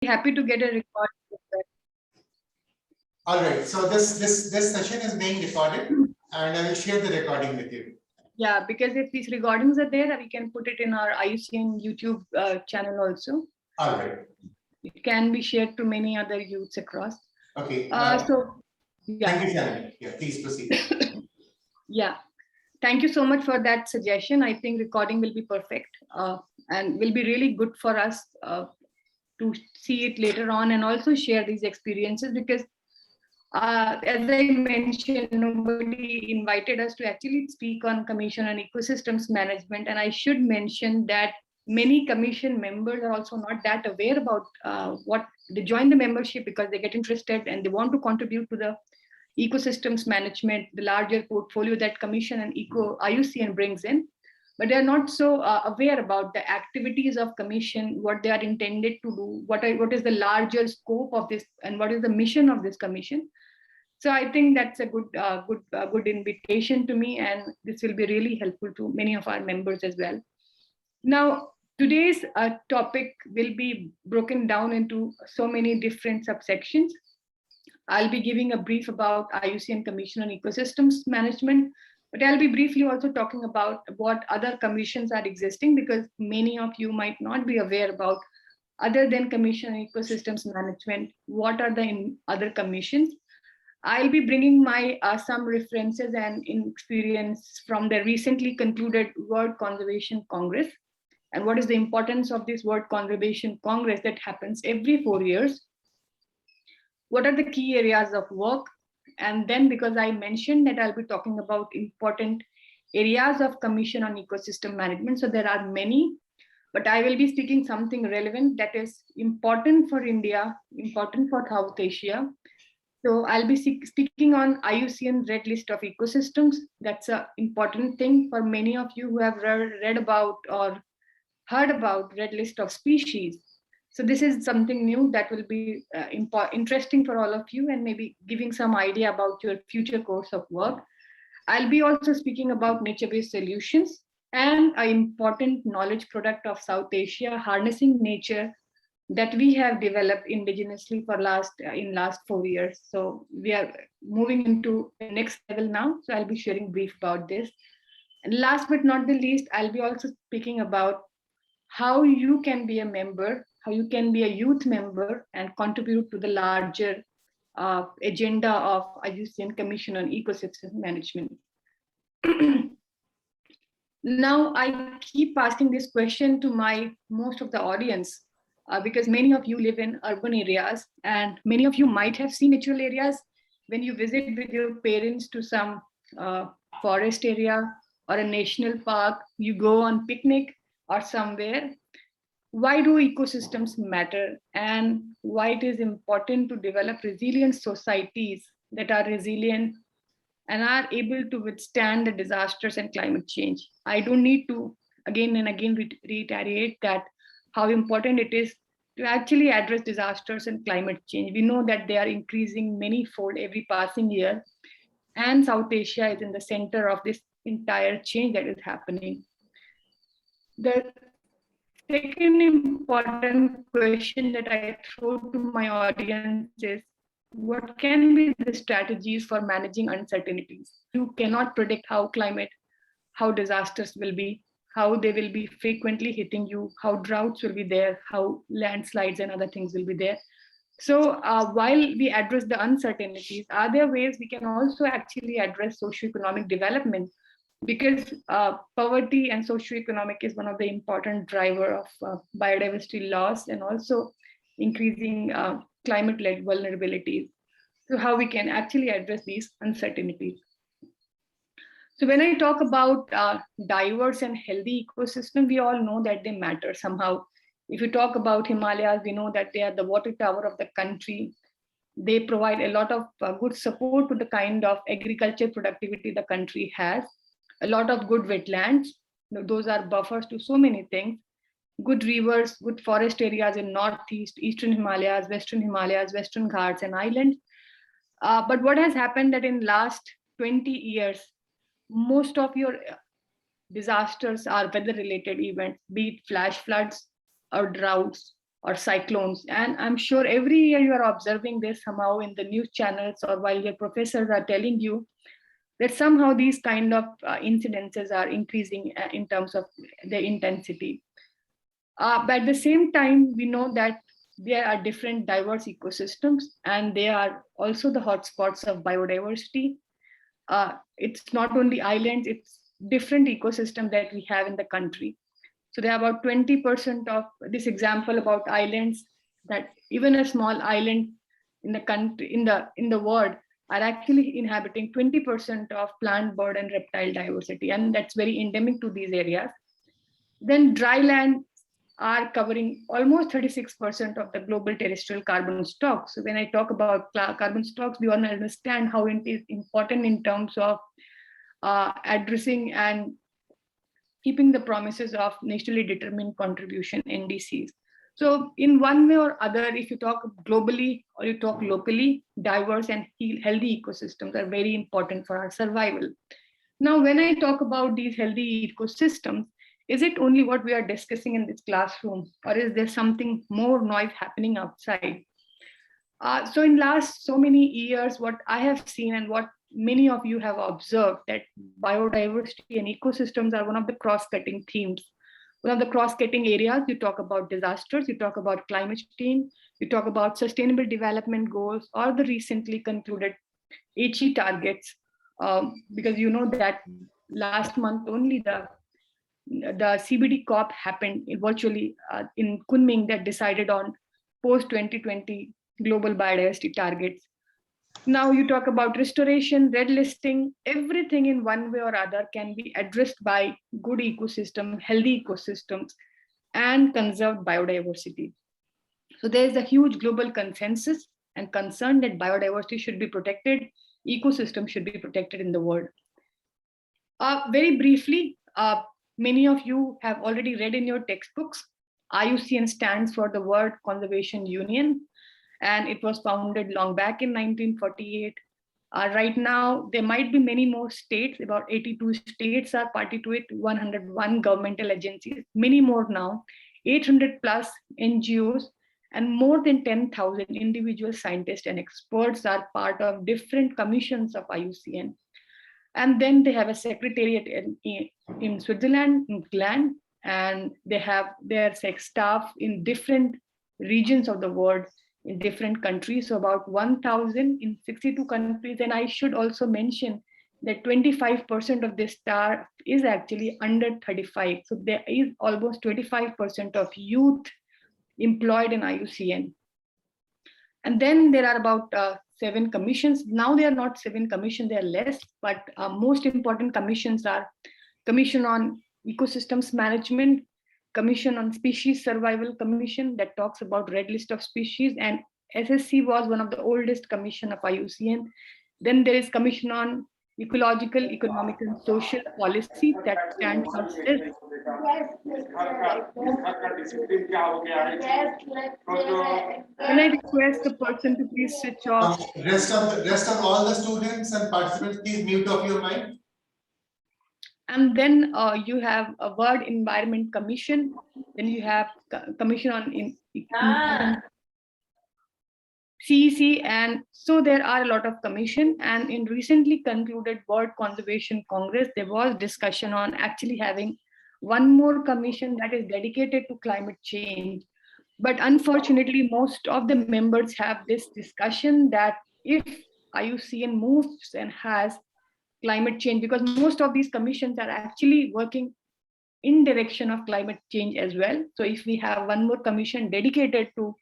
Happy to get a record. All right, so this session is being recorded and I will share the recording with you. Yeah, because if these recordings are there, we can put it in our IUCN YouTube channel also. All right. It can be shared to many other youths across. Okay. So, yeah. Thank you, Shannon. Yeah, please proceed. Yeah, thank you so much for that suggestion. I think recording will be perfect and will be really good for us to see it later on and also share these experiences because as I mentioned, nobody invited us to actually speak on commission on ecosystems management. And I should mention that many commission members are also not that aware about what they join the membership because they get interested and they want to contribute to the ecosystems management, the larger portfolio that commission and IUCN brings in. But they're not so aware about the activities of commission, what they are intended to do, what is the larger scope of this, and what is the mission of this commission. So I think that's a good invitation to me, and this will be really helpful to many of our members as well. Now, today's topic will be broken down into so many different subsections. I'll be giving a brief about IUCN Commission on Ecosystems Management, but I'll be briefly also talking about what other commissions are existing because many of you might not be aware about other than Commission on Ecosystems Management, what are the other commissions. I'll be bringing my some references and experience from the recently concluded World Conservation Congress and what is the importance of this World Conservation Congress that happens every 4 years. What are the key areas of work? And then because I mentioned that I'll be talking about important areas of Commission on Ecosystem Management. So there are many, but I will be speaking something relevant that is important for India, important for South Asia. So I'll be speaking on IUCN Red List of Ecosystems. That's an important thing for many of you who have read about or heard about Red List of Species. So this is something new that will be interesting for all of you and maybe giving some idea about your future course of work. I'll be also speaking about nature-based solutions and an important knowledge product of South Asia, harnessing nature that we have developed indigenously for last 4 years. So we are moving into the next level now. So I'll be sharing brief about this. And last but not the least, I'll be also speaking about how you can be a member, how you can be a youth member and contribute to the larger agenda of IUCN Commission on Ecosystem Management. Now, I keep asking this question to most of the audience because many of you live in urban areas and many of you might have seen natural areas when you visit with your parents to some forest area or a national park, you go on picnic or somewhere. Why do ecosystems matter and why it is important to develop resilient societies that are resilient and are able to withstand the disasters and climate change? I don't need to again and again reiterate that how important it is to actually address disasters and climate change. We know that they are increasing many-fold every passing year, and South Asia is in the center of this entire change that is happening. The second important question that I throw to my audience is, what can be the strategies for managing uncertainties? You cannot predict how disasters will be, how they will be frequently hitting you, how droughts will be there, how landslides and other things will be there. So while we address the uncertainties, are there ways we can also actually address socioeconomic development? Because poverty and socioeconomic is one of the important driver of biodiversity loss and also increasing climate-led vulnerabilities. So how we can actually address these uncertainties. So when I talk about diverse and healthy ecosystem, we all know that they matter somehow. If you talk about Himalayas, we know that they are the water tower of the country. They provide a lot of good support to the kind of agriculture productivity the country has. A lot of good wetlands. Those are buffers to so many things. Good rivers, good forest areas in Northeast, Eastern Himalayas, Western Ghats and islands. But what has happened that in last 20 years, most of your disasters are weather-related events, be it flash floods or droughts or cyclones. And I'm sure every year you are observing this somehow in the news channels or while your professors are telling you that somehow these kind of incidences are increasing in terms of their intensity. But at the same time, we know that there are different diverse ecosystems and they are also the hotspots of biodiversity. It's not only islands, it's different ecosystems that we have in the country. So there are about 20% of this example about islands, that even a small island in the country, in the world, are actually inhabiting 20% of plant, bird, and reptile diversity, and that's very endemic to these areas. Then dry land are covering almost 36% of the global terrestrial carbon stock. So when I talk about carbon stocks, we all understand how it is important in terms of addressing and keeping the promises of nationally determined contribution NDCs. So in one way or other, if you talk globally or you talk locally, diverse and healthy ecosystems are very important for our survival. Now, when I talk about these healthy ecosystems, is it only what we are discussing in this classroom, or is there something more noise happening outside? So in last so many years, what I have seen and what many of you have observed, that biodiversity and ecosystems are one of the cross-cutting themes. One of the cross-cutting areas, you talk about disasters, you talk about climate change, you talk about sustainable development goals, or the recently concluded HE targets, because you know that last month only the CBD COP happened virtually in Kunming, that decided on post 2020 global biodiversity targets. Now you talk about restoration, red listing, everything in one way or other can be addressed by good ecosystem, healthy ecosystems, and conserved biodiversity. So there is a huge global consensus and concern that biodiversity should be protected, ecosystem should be protected in the world. Very briefly, many of you have already read in your textbooks, IUCN stands for the World Conservation Union, and it was founded long back in 1948. Right now, there might be many more states, about 82 states are party to it, 101 governmental agencies, many more now, 800 plus NGOs, and more than 10,000 individual scientists and experts are part of different commissions of IUCN. And then they have a secretariat in Switzerland, in Gland, and they have their staff in different regions of the world, in different countries, so about 1,000 in 62 countries. And I should also mention that 25% of this staff is actually under 35. So there is almost 25% of youth employed in IUCN. And then there are about 7 commissions. Now they are not 7 commissions, they are less, but most important commissions are Commission on Ecosystems Management, Commission on Species Survival Commission that talks about red list of species, and SSC was one of the oldest commission of IUCN. Then there is Commission on Ecological, Economic and Social Policy that stands for CIS. Can I request the person to please switch off? Rest of all the students and participants, please mute off your mic. And then you have a World Environment Commission. Then you have Commission on CEC, and so there are a lot of commission. And in recently concluded World Conservation Congress, there was discussion on actually having one more commission that is dedicated to climate change. But unfortunately, most of the members have this discussion that if IUCN moves and has climate change, because most of these commissions are actually working in direction of climate change as well. So if we have one more commission dedicated to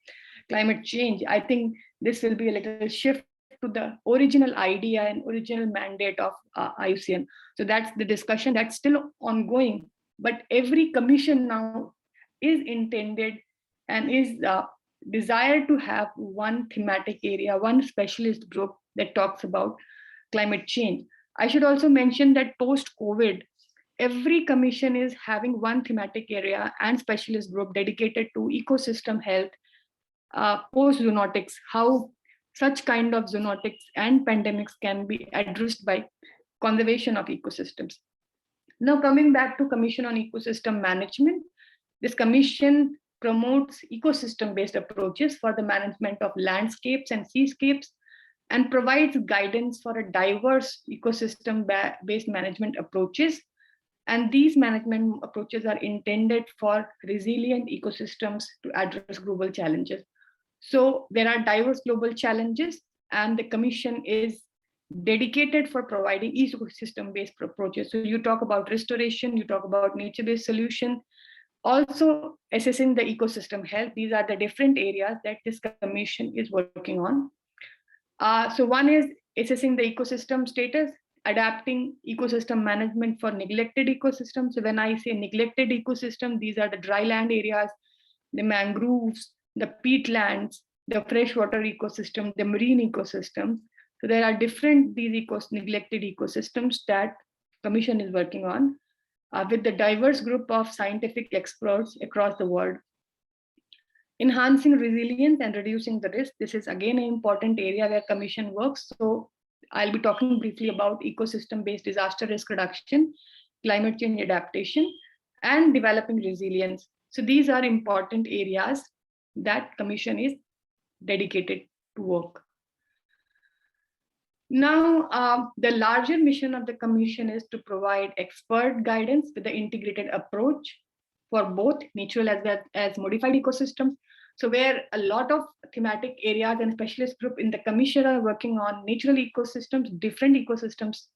climate change, I think this will be a little shift to the original idea and original mandate of IUCN. So that's the discussion that's still ongoing. But every commission now is intended and is desired to have one thematic area, one specialist group that talks about climate change. I should also mention that post-COVID, every commission is having one thematic area and specialist group dedicated to ecosystem health, post-zoonotics, how such kind of zoonotics and pandemics can be addressed by conservation of ecosystems. Now coming back to Commission on Ecosystem Management, this commission promotes ecosystem-based approaches for the management of landscapes and seascapes, and provides guidance for a diverse ecosystem-based management approaches. And these management approaches are intended for resilient ecosystems to address global challenges. So there are diverse global challenges, and the Commission is dedicated for providing ecosystem-based approaches. So you talk about restoration, you talk about nature-based solution, also assessing the ecosystem health. These are the different areas that this Commission is working on. So one is assessing the ecosystem status, adapting ecosystem management for neglected ecosystems. So when I say neglected ecosystem, these are the dry land areas, the mangroves, the peatlands, the freshwater ecosystem, the marine ecosystem. So there are different neglected ecosystems that Commission is working on with the diverse group of scientific experts across the world. Enhancing resilience and reducing the risk. This is again an important area where Commission works. So I'll be talking briefly about ecosystem-based disaster risk reduction, climate change adaptation, and developing resilience. So these are important areas that Commission is dedicated to work. Now, the larger mission of the Commission is to provide expert guidance with the integrated approach for both natural as well as modified ecosystems. So where a lot of thematic areas and specialist group in the Commission are working on natural ecosystems, different ecosystems.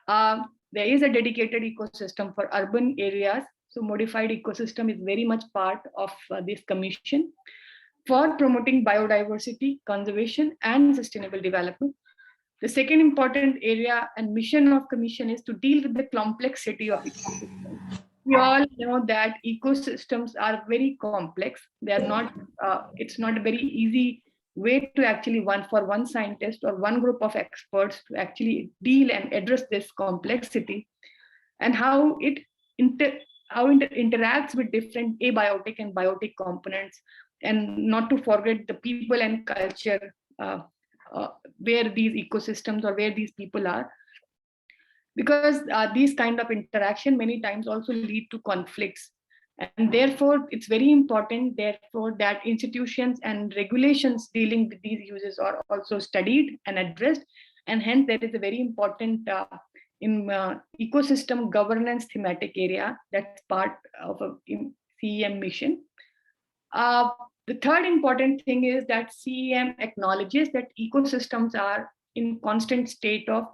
There is a dedicated ecosystem for urban areas. So modified ecosystem is very much part of this Commission for promoting biodiversity, conservation, and sustainable development. The second important area and mission of Commission is to deal with the complexity of ecosystems. We all know that ecosystems are very complex. They are not, it's not a very easy way to actually for one scientist or one group of experts to actually deal and address this complexity, and how it interacts with different abiotic and biotic components, and not to forget the people and culture where these ecosystems or where these people are, because these kind of interaction many times also lead to conflicts, and therefore it's very important therefore that institutions and regulations dealing with these uses are also studied and addressed, and hence there is a very important ecosystem governance thematic area that's part of a CEM mission. The third important thing is that CEM acknowledges that ecosystems are in constant state of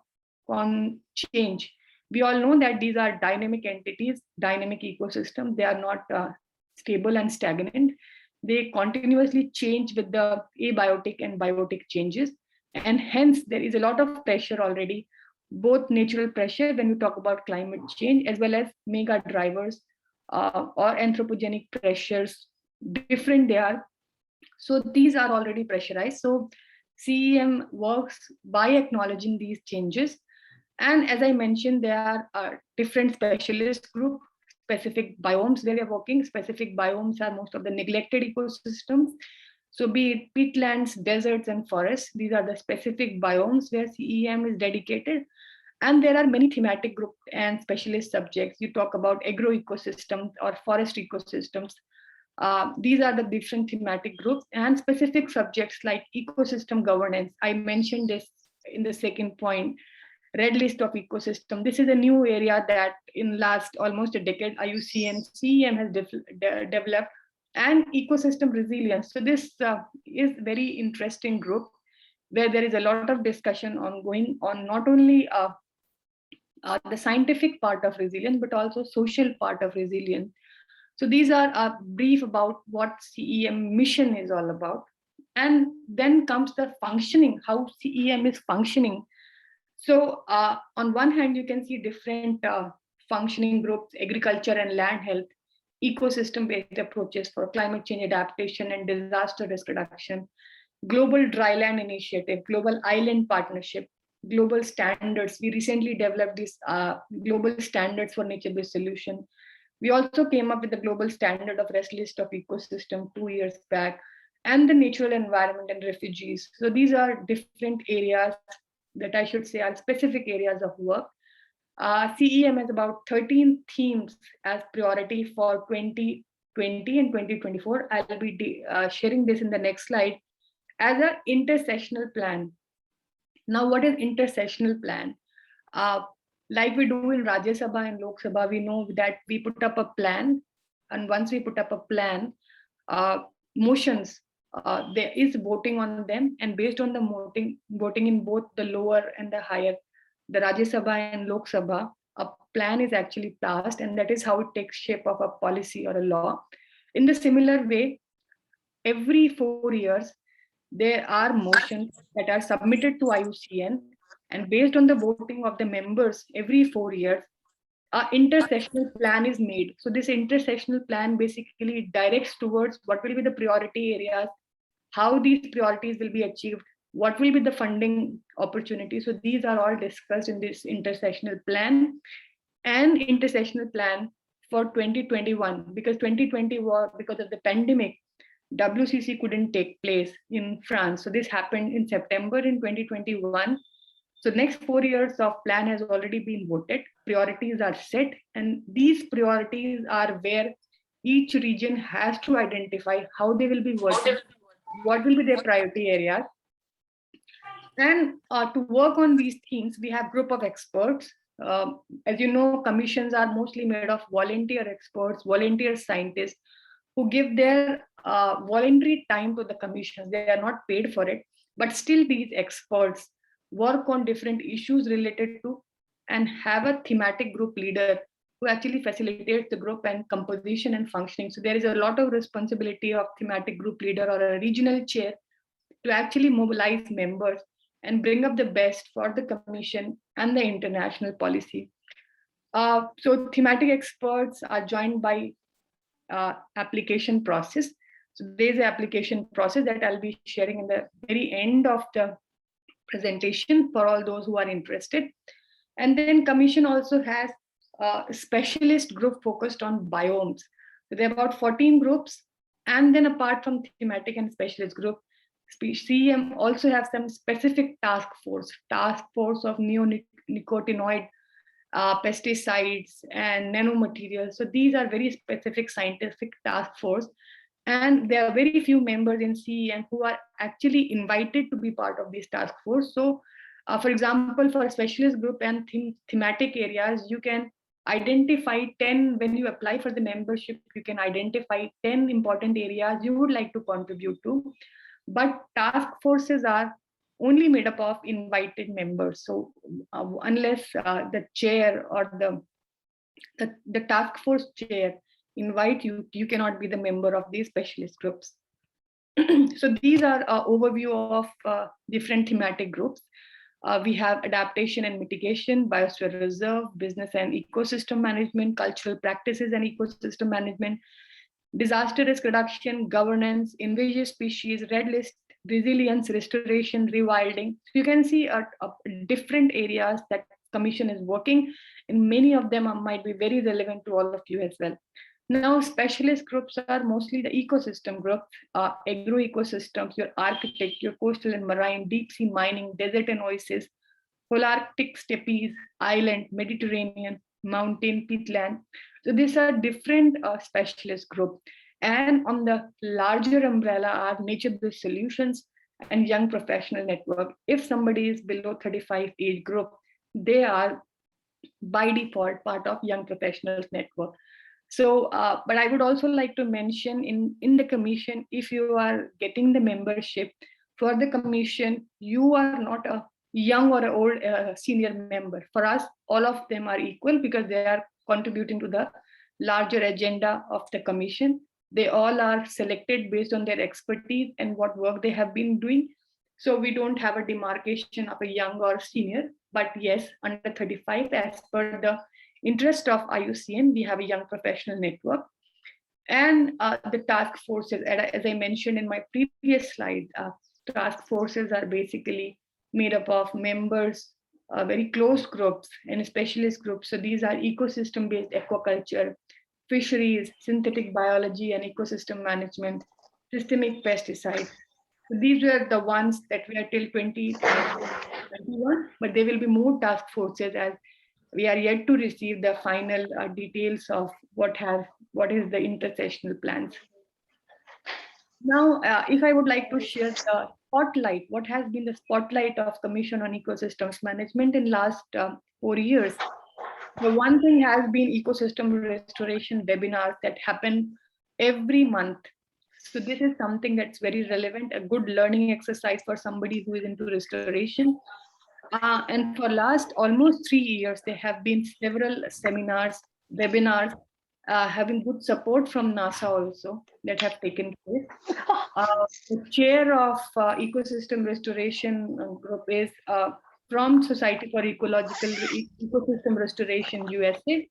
change. We all know that these are dynamic entities, dynamic ecosystems. They are not stable and stagnant. They continuously change with the abiotic and biotic changes. And hence there is a lot of pressure already, both natural pressure when we talk about climate change, as well as mega drivers or anthropogenic pressures, different they are. So these are already pressurized. So CEM works by acknowledging these changes. And as I mentioned, there are different specialist group, specific biomes where we are working. Specific biomes are most of the neglected ecosystems. So be it peatlands, deserts, and forests, these are the specific biomes where CEM is dedicated. And there are many thematic groups and specialist subjects. You talk about agroecosystems or forest ecosystems. These are the different thematic groups and specific subjects like ecosystem governance. I mentioned this in the second point, red list of ecosystem. This is a new area that in last almost a decade, IUCN CEM has developed, and ecosystem resilience. So this is very interesting group where there is a lot of discussion ongoing on not only the scientific part of resilience, but also social part of resilience. So these are a brief about what CEM mission is all about. And then comes the functioning, how CEM is functioning. So on one hand, you can see different functioning groups, agriculture and land health, ecosystem-based approaches for climate change adaptation and disaster risk reduction, global dryland initiative, global island partnership, global standards. We recently developed these global standards for nature-based solution. We also came up with the global standard of rest list of ecosystem 2 years back, and the natural environment and refugees. So these are different areas that I should say are specific areas of work. CEM has about 13 themes as priority for 20 2020 and 2024. I'll be sharing this in the next slide as an intersessional plan. Now, what is intersessional plan? Like we do in Rajya Sabha and Lok Sabha, we know that we put up a plan, and once we put up a plan, motions, there is voting on them, and based on the voting in both the lower and the higher, the Rajya Sabha and Lok Sabha, a plan is actually passed, and that is how it takes shape of a policy or a law. In the similar way, every 4 years, there are motions that are submitted to IUCN, and based on the voting of the members every 4 years, an intersessional plan is made. So this intersessional plan basically directs towards what will be the priority areas, how these priorities will be achieved, what will be the funding opportunity. So these are all discussed in this intersessional plan. And intersessional plan for 2021, because 2020 was, because of the pandemic, WCC couldn't take place in France. So this happened in September in 2021. So next 4 years of plan has already been voted. Priorities are set, and these priorities are where each region has to identify how they will be working, what will be their priority areas. And to work on these things, we have group of experts. As you know, commissions are mostly made of volunteer experts, volunteer scientists, who give their voluntary time to the commissions. They are not paid for it, but still these experts work on different issues related to, and have a thematic group leader who actually facilitates the group and composition and functioning. So there is a lot of responsibility of thematic group leader or a regional chair to actually mobilize members and bring up the best for the commission and the international policy. So thematic experts are joined by application process. So there's an application process that I'll be sharing in the very end of the presentation for all those who are interested. And then commission also has a specialist group focused on biomes. So there are about 14 groups. And then apart from thematic and specialist group, CEM also have some specific task force of neonicotinoid pesticides and nanomaterials. So these are very specific scientific task force. And there are very few members in CEM who are actually invited to be part of this task force. So for example, for a specialist group and thematic areas, you can identify 10, when you apply for the membership, you can identify 10 important areas you would like to contribute to. But task forces are only made up of invited members. So unless the chair or the task force chair invite you, you cannot be the member of these specialist groups. So these are an overview of different thematic groups. We have adaptation and mitigation, biosphere reserve, business and ecosystem management, cultural practices and ecosystem management, disaster risk reduction, governance, invasive species, red list, resilience, restoration, rewilding. So you can see different areas that Commission is working, and many of them might be very relevant to all of you as well. Now, specialist groups are mostly the ecosystem group, agro-ecosystems, your architect, your coastal and marine, deep sea mining, desert and oasis, Polarctic steppes, island, Mediterranean, mountain, peatland. So these are different specialist group. And on the larger umbrella are nature-based solutions and young professional network. If somebody is below 35 age group, they are by default part of young professionals network. So, but I would also like to mention in the commission, if you are getting the membership for the commission, you are not a young or an old senior member. For us, all of them are equal because they are contributing to the larger agenda of the commission. They all are selected based on their expertise and what work they have been doing. So we don't have a demarcation of a young or senior, but yes, under 35, as per the interest of IUCN, we have a young professional network. And the task forces, as I mentioned in my previous slide, task forces are basically made up of members, very close groups and specialist groups. So these are ecosystem-based aquaculture, fisheries, synthetic biology and ecosystem management, systemic pesticides. So these were the ones that we are till 2021, but there will be more task forces as we are yet to receive the final details of what is the intersessional plans. Now, if I would like to share the spotlight, what has been the spotlight of Commission on Ecosystems Management in last 4 years? The one thing has been ecosystem restoration webinars that happen every month. So this is something that's very relevant, a good learning exercise for somebody who is into restoration. And for last almost 3 years, there have been several seminars, webinars, having good support from NASA also that have taken place. The chair of ecosystem restoration group is from Society for Ecological Ecosystem Restoration USA,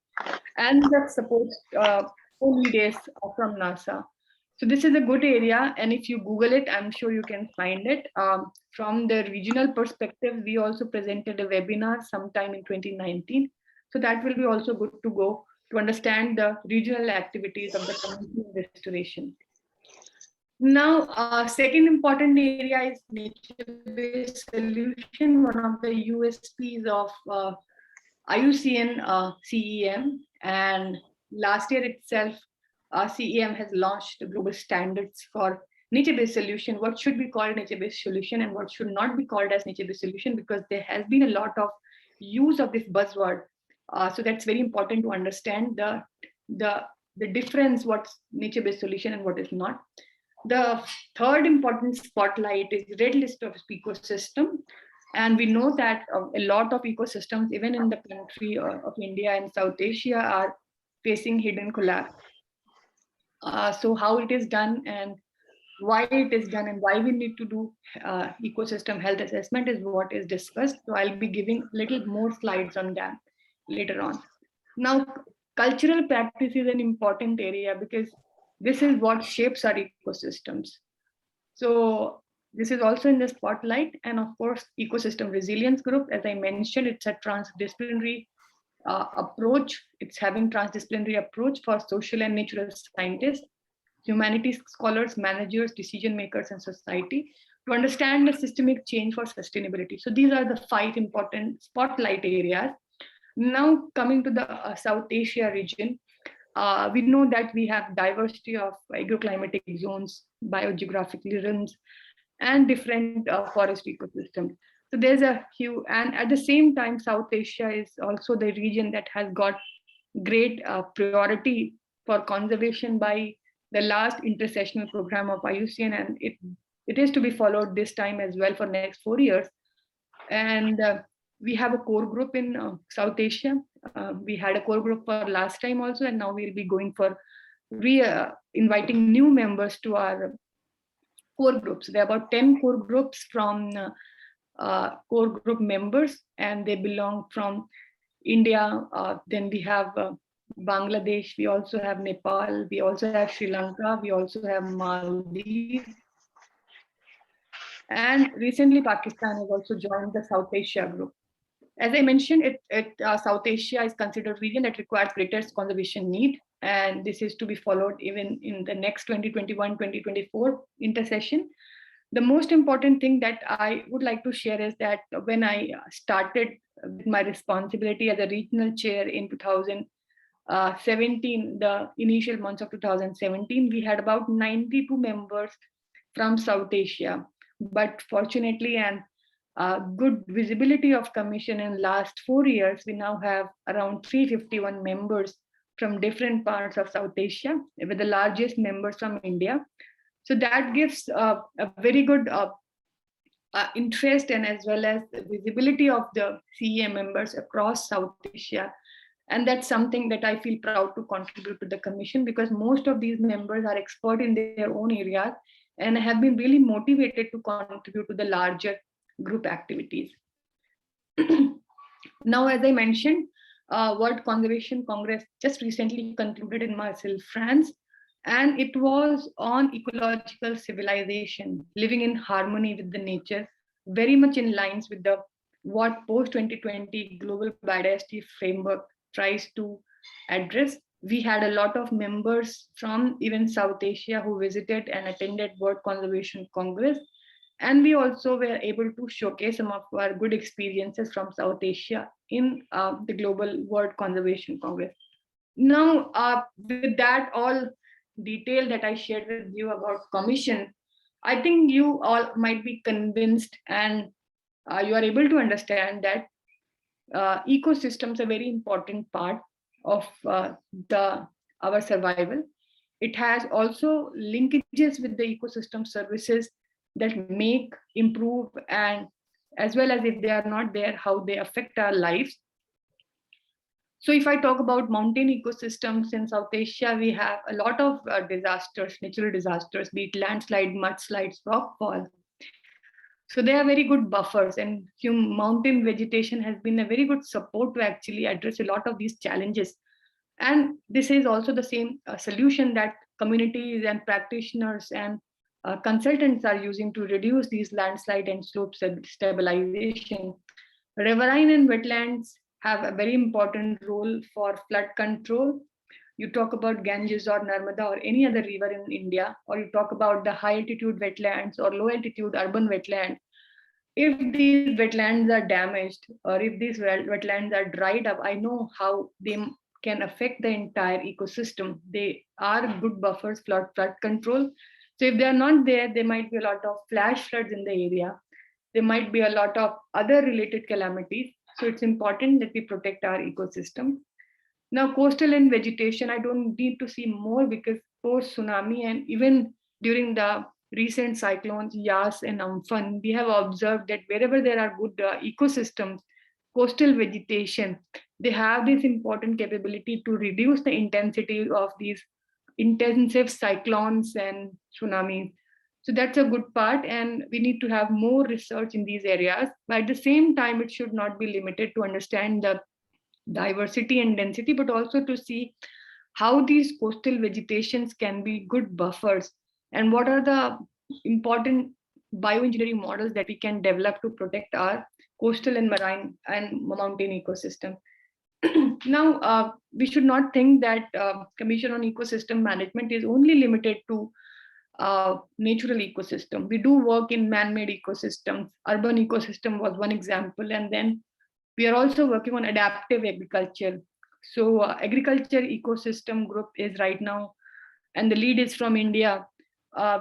and that supports co-lead is from NASA. So this is a good area, and if you Google it, I'm sure you can find it. From the regional perspective, we also presented a webinar sometime in 2019. So that will be also good to go to understand the regional activities of the community restoration. Now, second important area is nature-based solution, one of the USPs of IUCN CEM, and last year itself, CEM has launched global standards for nature-based solution, what should be called nature-based solution and what should not be called as nature-based solution, because there has been a lot of use of this buzzword. So that's very important to understand the difference, what's nature-based solution and what is not. The third important spotlight is red list of ecosystem. And we know that a lot of ecosystems, even in the country of India and South Asia, are facing hidden collapse. So how it is done and why it is done and why we need to do ecosystem health assessment is what is discussed. So I'll be giving a little more slides on that later on. Now, cultural practice is an important area because this is what shapes our ecosystems. So this is also in the spotlight. And of course, ecosystem resilience group, as I mentioned, it's a transdisciplinary approach. It's having transdisciplinary approach for social and natural scientists, humanities scholars, managers, decision makers, and society to understand the systemic change for sustainability. So these are the 5 important spotlight areas. Now coming to the South Asia region, we know that we have diversity of agroclimatic zones, biogeographic realms, and different forest ecosystems. So there's a huge, and at the same time, South Asia is also the region that has got great priority for conservation by the last intersessional program of IUCN, and it is to be followed this time as well for next 4 years. And we have a core group in South Asia. We had a core group for last time also, and now we'll be going for inviting new members to our core groups. There are about 10 core groups from core group members, and they belong from India. Then we have Bangladesh, we also have Nepal, we also have Sri Lanka, we also have Maldives. And recently Pakistan has also joined the South Asia group. As I mentioned, South Asia is considered a region that requires greatest conservation need. And this is to be followed even in the next 2021-2024 intersession. The most important thing that I would like to share is that when I started with my responsibility as a regional chair in 2017, the initial months of 2017, we had about 92 members from South Asia. But fortunately, and good visibility of commission in last 4 years, we now have around 351 members from different parts of South Asia, with the largest members from India. So that gives a very good interest and as well as the visibility of the CEM members across South Asia. And that's something that I feel proud to contribute to the commission, because most of these members are expert in their own areas and have been really motivated to contribute to the larger group activities. Now, as I mentioned, World Conservation Congress just recently concluded in Marseille, France, and it was on ecological civilization, living in harmony with the nature, very much in lines with the what post-2020 global biodiversity framework tries to address. We had a lot of members from even South Asia who visited and attended World Conservation Congress. And we also were able to showcase some of our good experiences from South Asia in the Global World Conservation Congress. Now, with that all detail that I shared with you about commission, I think you all might be convinced and you are able to understand that ecosystems are a very important part of the our survival. It has also linkages with the ecosystem services that make, improve, and as well as if they are not there, how they affect our lives. So if I talk about mountain ecosystems in South Asia, we have a lot of disasters, natural disasters, be it landslide, mudslides, rockfall. So they are very good buffers, and mountain vegetation has been a very good support to actually address a lot of these challenges. And this is also the same solution that communities and practitioners and consultants are using to reduce these landslide and slope stabilization. Riverine and wetlands have a very important role for flood control. You talk about Ganges or Narmada or any other river in India, or you talk about the high altitude wetlands or low altitude urban wetlands. If these wetlands are damaged or if these wetlands are dried up, I know how they can affect the entire ecosystem. They are good buffers for flood control. So if they are not there, there might be a lot of flash floods in the area. There might be a lot of other related calamities. So it's important that we protect our ecosystem. Now, coastal and vegetation, I don't need to see more because post tsunami and even during the recent cyclones, Yas and Amphan, we have observed that wherever there are good ecosystems, coastal vegetation, they have this important capability to reduce the intensity of these intensive cyclones and tsunamis. So that's a good part, and we need to have more research in these areas. But at the same time, it should not be limited to understand the diversity and density, but also to see how these coastal vegetations can be good buffers and what are the important bioengineering models that we can develop to protect our coastal and marine and mountain ecosystem. Now, we should not think that Commission on Ecosystem Management is only limited to natural ecosystem. We do work in man-made ecosystems. Urban ecosystem was one example, and then we are also working on adaptive agriculture. So agriculture ecosystem group is right now, and the lead is from India.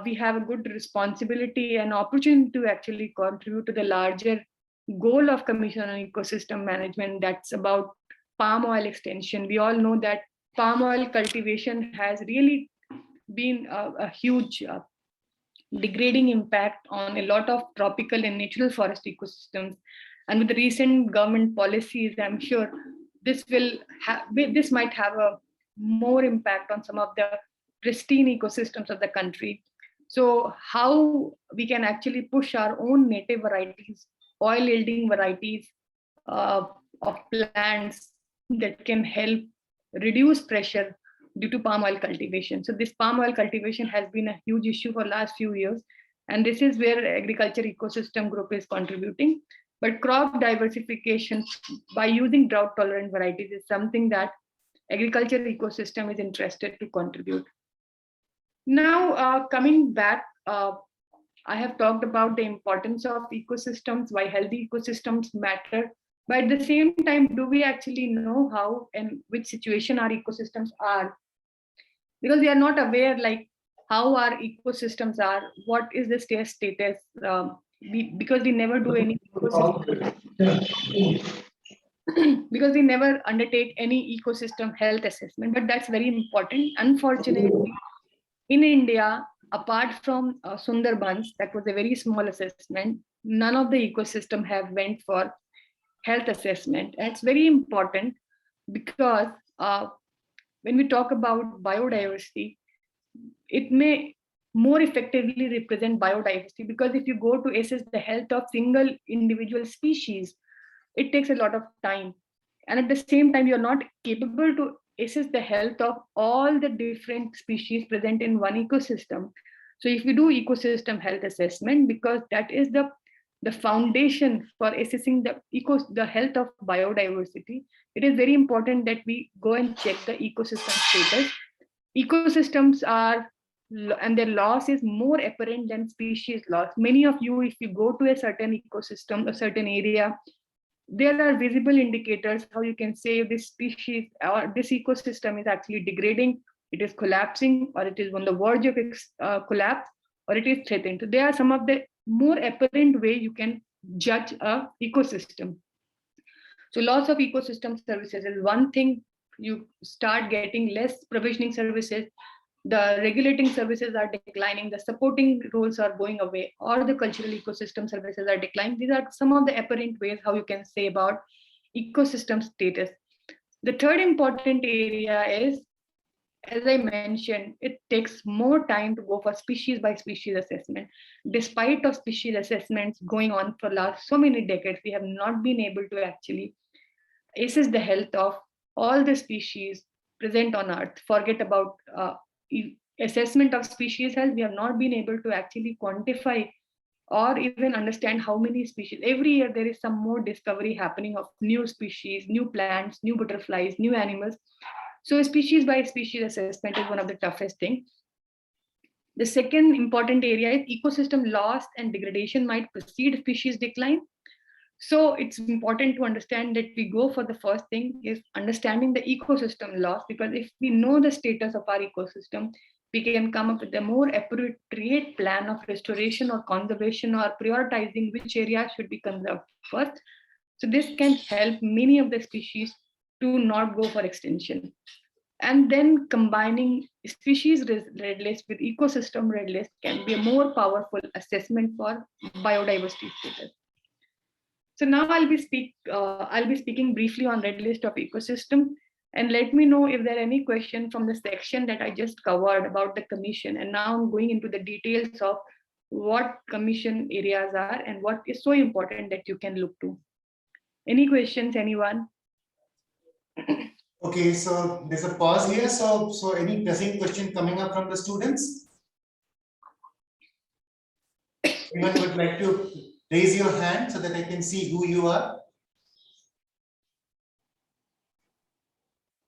We have a good responsibility and opportunity to actually contribute to the larger goal of Commission on Ecosystem Management. That's about palm oil extension. We all know that palm oil cultivation has really been a huge degrading impact on a lot of tropical and natural forest ecosystems. And with the recent government policies, I'm sure this might have a more impact on some of the pristine ecosystems of the country. So how we can actually push our own native varieties, oil yielding varieties of plants that can help reduce pressure due to palm oil cultivation. So this palm oil cultivation has been a huge issue for last few years. And this is where agriculture ecosystem group is contributing. But crop diversification by using drought tolerant varieties is something that agriculture ecosystem is interested to contribute. Now, coming back, I have talked about the importance of ecosystems, why healthy ecosystems matter. But at the same time, do we actually know how and which situation our ecosystems are? Because we are not aware like how our ecosystems are, what is the status, because we never do any because we never undertake any ecosystem health assessment, but that's very important. Unfortunately, in India, apart from Sundarbans, that was a very small assessment, none of the ecosystem have went for health assessment. And it's very important because when we talk about biodiversity, it may more effectively represent biodiversity, because if you go to assess the health of single individual species, it takes a lot of time. And at the same time, you're not capable to assess the health of all the different species present in one ecosystem. So if we do ecosystem health assessment, because that is the foundation for assessing the health of biodiversity, it is very important that we go and check the ecosystem status. Ecosystems are and their loss is more apparent than species loss. Many of you, if you go to a certain ecosystem, a certain area, there are visible indicators how you can say this species or this ecosystem is actually degrading, it is collapsing, or it is on the verge of collapse, or it is threatened. So there are some of the more apparent way you can judge a ecosystem. So loss of ecosystem services is one thing. You start getting less provisioning services, the regulating services are declining, the supporting roles are going away, or the cultural ecosystem services are declining. These are some of the apparent ways how you can say about ecosystem status. The third important area is, as I mentioned, it takes more time to go for species by species assessment. Despite of species assessments going on for last so many decades, we have not been able to actually assess the health of all the species present on Earth. Forget about assessment of species health. We have not been able to actually quantify or even understand how many species. Every year there is some more discovery happening of new species, new plants, new butterflies, new animals. So species by species assessment is one of the toughest things. The second important area is ecosystem loss and degradation might precede species decline. So it's important to understand that we go for the first thing is understanding the ecosystem loss, because if we know the status of our ecosystem, we can come up with a more appropriate plan of restoration or conservation or prioritizing which areas should be conserved first. So this can help many of the species to not go for extinction. And then combining species red list with ecosystem red list can be a more powerful assessment for biodiversity status. So now I'll be speaking briefly on red list of ecosystem, and let me know if there are any question from the section that I just covered about the commission. And now I'm going into the details of what commission areas are and what is so important that you can look to. Any questions, anyone? Okay, so there's a pause here. So any pressing question coming up from the students? Anyone would like to raise your hand so that I can see who you are?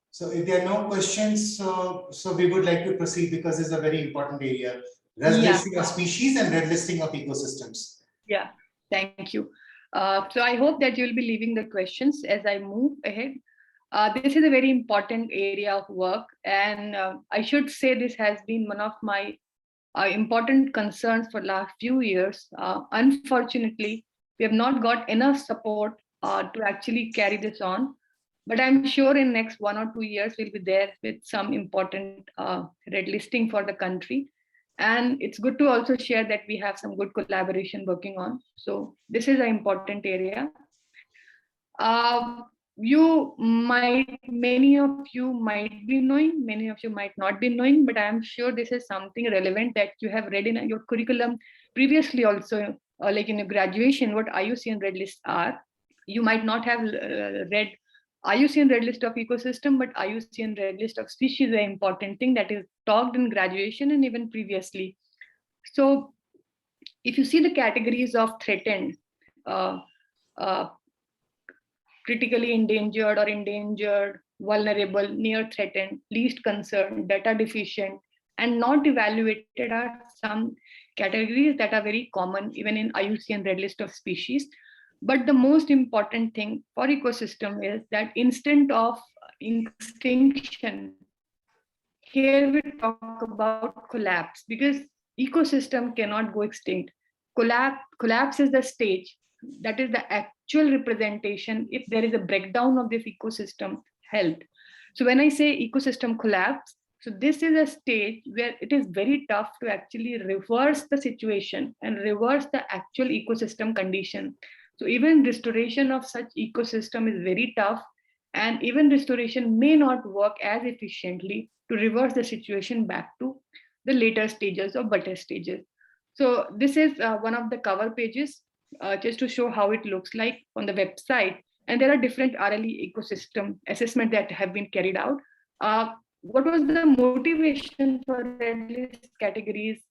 So if there are no questions, so we would like to proceed because it's a very important area. Red listing of species and red listing of ecosystems. Yeah, thank you. So I hope that you'll be leaving the questions as I move ahead. This is a very important area of work, and I should say this has been one of my important concerns for last few years. Unfortunately, we have not got enough support to actually carry this on. But I'm sure in next 1 or 2 years, we'll be there with some important red listing for the country. And it's good to also share that we have some good collaboration working on. So this is an important area. Many of you might be knowing, many of you might not be knowing, but I'm sure this is something relevant that you have read in your curriculum previously also, like in your graduation, what IUCN red lists are. You might not have read IUCN red list of ecosystem, but IUCN red list of species is an important thing that is talked in graduation and even previously. So if you see the categories of threatened, critically endangered or endangered, vulnerable, near threatened, least concerned, data deficient, and not evaluated are some categories that are very common even in IUCN red list of species. But the most important thing for ecosystem is that instant of extinction, here we talk about collapse, because ecosystem cannot go extinct. Collapse is the stage, that is the actual representation if there is a breakdown of this ecosystem health. So when I say ecosystem collapse, so this is a stage where it is very tough to actually reverse the situation and reverse the actual ecosystem condition. So even restoration of such ecosystem is very tough, and even restoration may not work as efficiently to reverse the situation back to the later stages or better stages. So this is one of the cover pages just to show how it looks like on the website. And there are different RLE ecosystem assessment that have been carried out. What was the motivation for red list categories?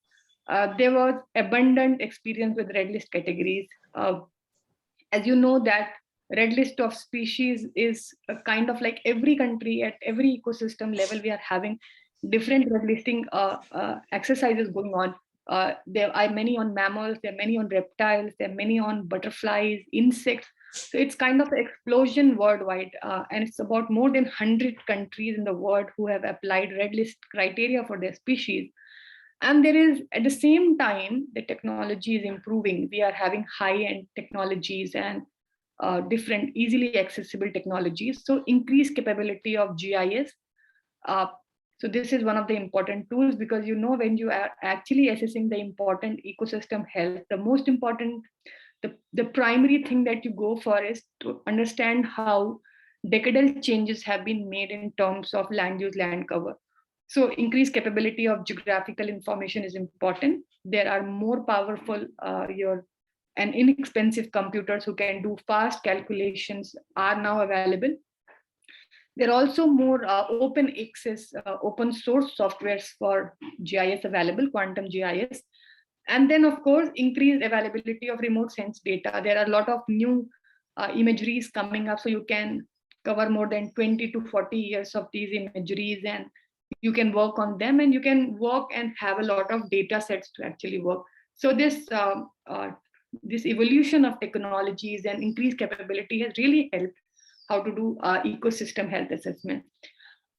There was abundant experience with red list categories. As you know that red list of species is a kind of like every country at every ecosystem level, we are having different red listing exercises going on. There are many on mammals, there are many on reptiles, there are many on butterflies, insects. So it's kind of an explosion worldwide, and it's about more than 100 countries in the world who have applied red list criteria for their species. And there is, at the same time, the technology is improving. We are having high-end technologies and different easily accessible technologies. So increased capability of GIS. Uh, so this is one of the important tools, because when you are actually assessing the important ecosystem health, the most important, the primary thing that you go for is to understand how decadal changes have been made in terms of land use, land cover. So increased capability of geographical information is important. There are more powerful your and inexpensive computers who can do fast calculations are now available. There are also more open access, open source softwares for GIS available, quantum GIS. And then, of course, increased availability of remote sense data. There are a lot of new imageries coming up, so you can cover more than 20 to 40 years of these imageries, and you can work on them, and you can work and have a lot of data sets to actually work. So this evolution of technologies and increased capability has really helped how to do ecosystem health assessment.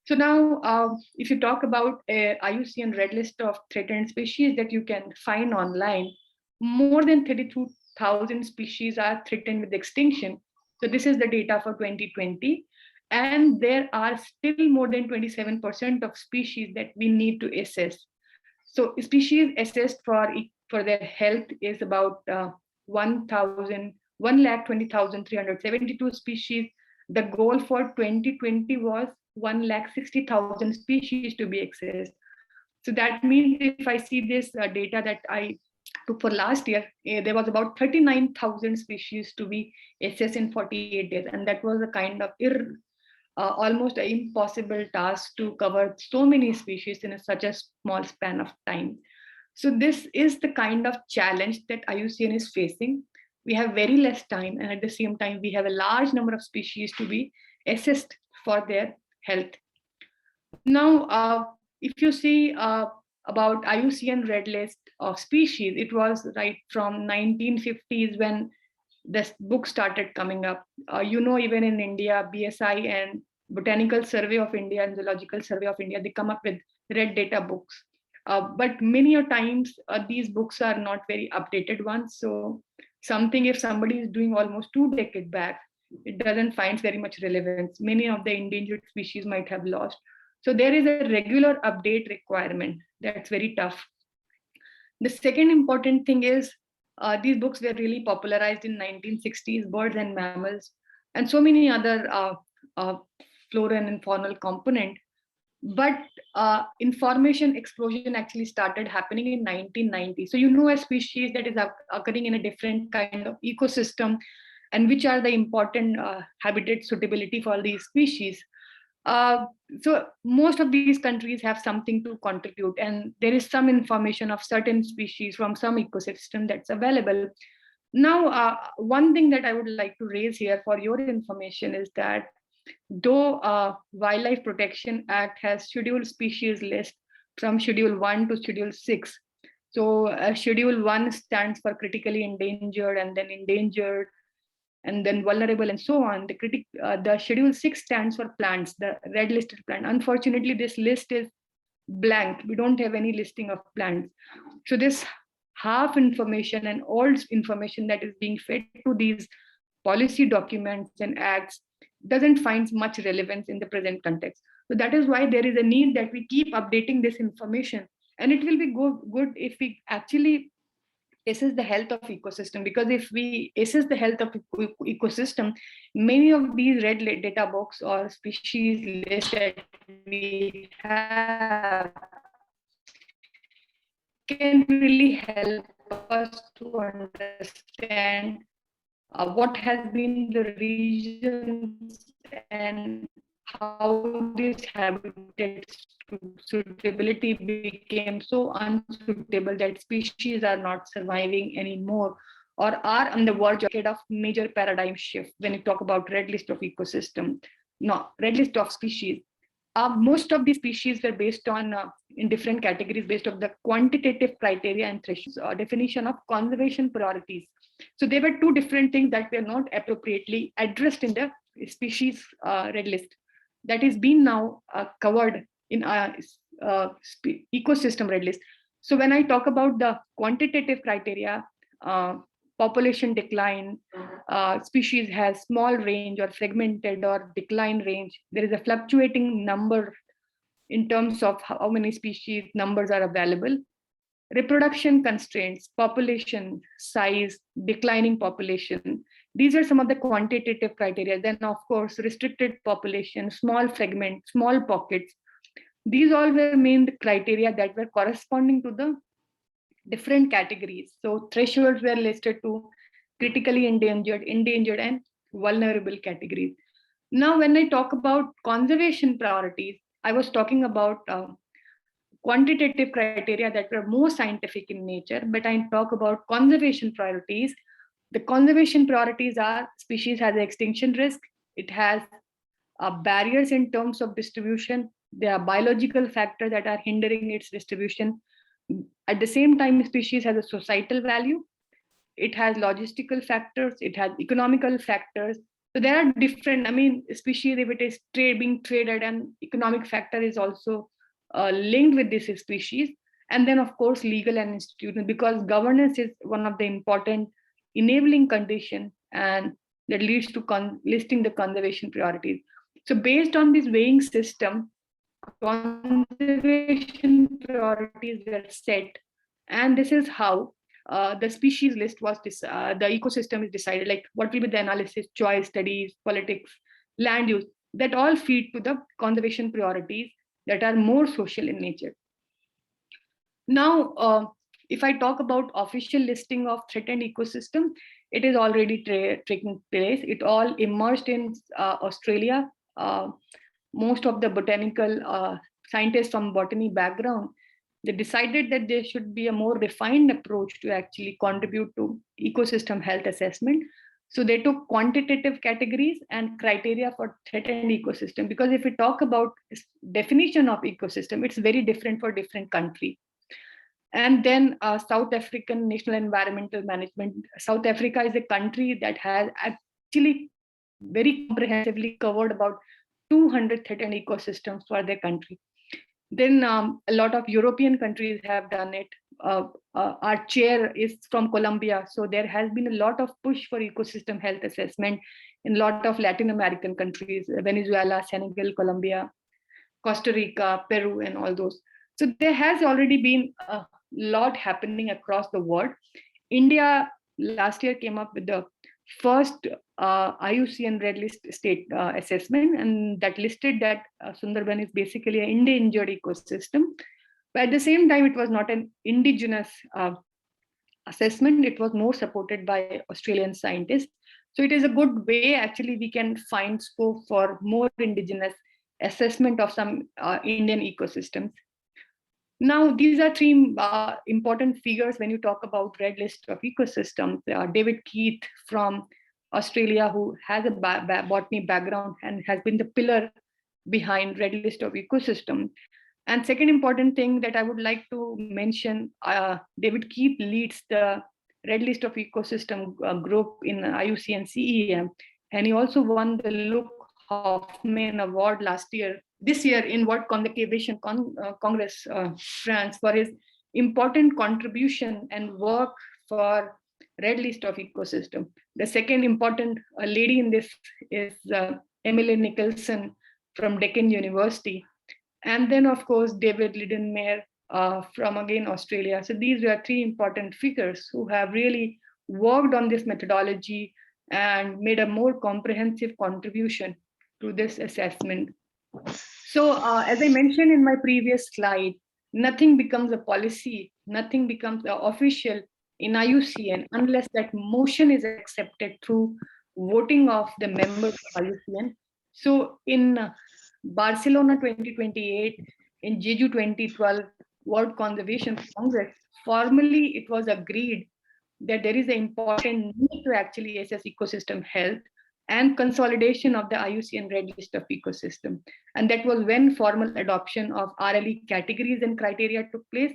So now, if you talk about IUCN Red List of threatened species that you can find online, more than 32,000 species are threatened with extinction. So this is the data for 2020. And there are still more than 27% of species that we need to assess. So species assessed for their health is about 1,20,372 species. The goal for 2020 was 1,60,000 species to be accessed. So that means if I see this data that I took for last year, there was about 39,000 species to be assessed in 48 days. And that was a kind of almost an impossible task to cover so many species in such a small span of time. So this is the kind of challenge that IUCN is facing. We have very less time, and at the same time, we have a large number of species to be assessed for their health. Now, if you see about IUCN Red List of species, it was right from 1950s when this book started coming up. Even in India, BSI and Botanical Survey of India and Zoological Survey of India, they come up with red data books. But many a times, these books are not very updated ones. So something, if somebody is doing almost 2 decades back, it doesn't find very much relevance. Many of the endangered species might have lost. So there is a regular update requirement. That's very tough. The second important thing is these books were really popularized in 1960s, birds and mammals, and so many other flora and faunal component. But information explosion actually started happening in 1990. So a species that is occurring in a different kind of ecosystem, and which are the important habitat suitability for these species. So most of these countries have something to contribute, and there is some information of certain species from some ecosystem that's available. Now, one thing that I would like to raise here for your information is that though Wildlife Protection Act has scheduled species list from Schedule 1 to Schedule 6. So Schedule 1 stands for critically endangered, and then endangered, and then vulnerable, and so on. The Schedule 6 stands for plants, the red listed plant. Unfortunately, this list is blank. We don't have any listing of plants. So this half information and old information that is being fed to these policy documents and acts doesn't find much relevance in the present context. So that is why there is a need that we keep updating this information. And it will be good if we actually assess the health of ecosystem, because if we assess the health of ecosystem, many of these red data books or species list that we have can really help us to understand what has been the reasons and how this habitat suitability became so unsuitable that species are not surviving anymore, or are on the verge of major paradigm shift when you talk about red list of ecosystem, no, red list of species. most of these species were based on in different categories based on the quantitative criteria and thresholds or definition of conservation priorities. So there were two different things that were not appropriately addressed in the species red list that is being now covered in ecosystem red list. So when I talk about the quantitative criteria, population decline, species has small range or fragmented or decline range. There is a fluctuating number in terms of how many species numbers are available. Reproduction constraints, population size, declining population. These are some of the quantitative criteria. Then of course, restricted population, small fragment, small pockets. These all were main criteria that were corresponding to the different categories. So thresholds were listed to critically endangered, endangered, and vulnerable categories. Now, when I talk about conservation priorities, I was talking about quantitative criteria that were more scientific in nature, but I talk about conservation priorities. The conservation priorities are species has an extinction risk, it has barriers in terms of distribution, there are biological factors that are hindering its distribution. At the same time, species has a societal value, it has logistical factors, it has economical factors. So there are different, I mean, species, if it is being traded, and economic factor is also linked with this species. And then of course, legal and institutional, because governance is one of the important enabling condition and that leads to listing the conservation priorities. So based on this weighing system, conservation priorities were set, and this is how the species list was the ecosystem is decided, like what will be the analysis, choice, studies, politics, land use, that all feed to the conservation priorities that are more social in nature. Now, if I talk about official listing of threatened ecosystem, it is already taking place. It all emerged in Australia. Most of the botanical scientists from botany background, they decided that there should be a more refined approach to actually contribute to ecosystem health assessment. So they took quantitative categories and criteria for threatened ecosystem, because if we talk about definition of ecosystem, it's very different for different country. And then South African National Environmental Management. South Africa is a country that has actually very comprehensively covered about 200 threatened ecosystems for their country. Then a lot of European countries have done it. Our chair is from Colombia, so there has been a lot of push for ecosystem health assessment in a lot of Latin American countries, Venezuela, Senegal, Colombia, Costa Rica, Peru, and all those. So there has already been a lot happening across the world. India last year came up with the first IUCN Red List state assessment, and that listed that Sundarban is basically an endangered ecosystem. But at the same time, it was not an indigenous assessment. It was more supported by Australian scientists. So it is a good way, actually, we can find scope for more indigenous assessment of some Indian ecosystems. Now, these are three important figures when you talk about Red List of ecosystems. David Keith from Australia, who has a botany background and has been the pillar behind Red List of ecosystem. And second important thing that I would like to mention, David Keith leads the Red List of ecosystem group in IUCN CEM, and he also won the Luc Hoffmann Award this year in World Conservation Congress, France, for his important contribution and work for Red List of ecosystem. The second important lady in this is Emily Nicholson from Deccan University. And then, of course, David Lidenmeyer from, again, Australia. So these were three important figures who have really worked on this methodology and made a more comprehensive contribution to this assessment. So as I mentioned in my previous slide, nothing becomes a policy, nothing becomes official in IUCN unless that motion is accepted through voting of the members of IUCN. So in Barcelona 2028, in Jeju 2012 World Conservation Congress, formally it was agreed that there is an important need to actually assess ecosystem health and consolidation of the IUCN Red List of ecosystem. And that was when formal adoption of RLE categories and criteria took place,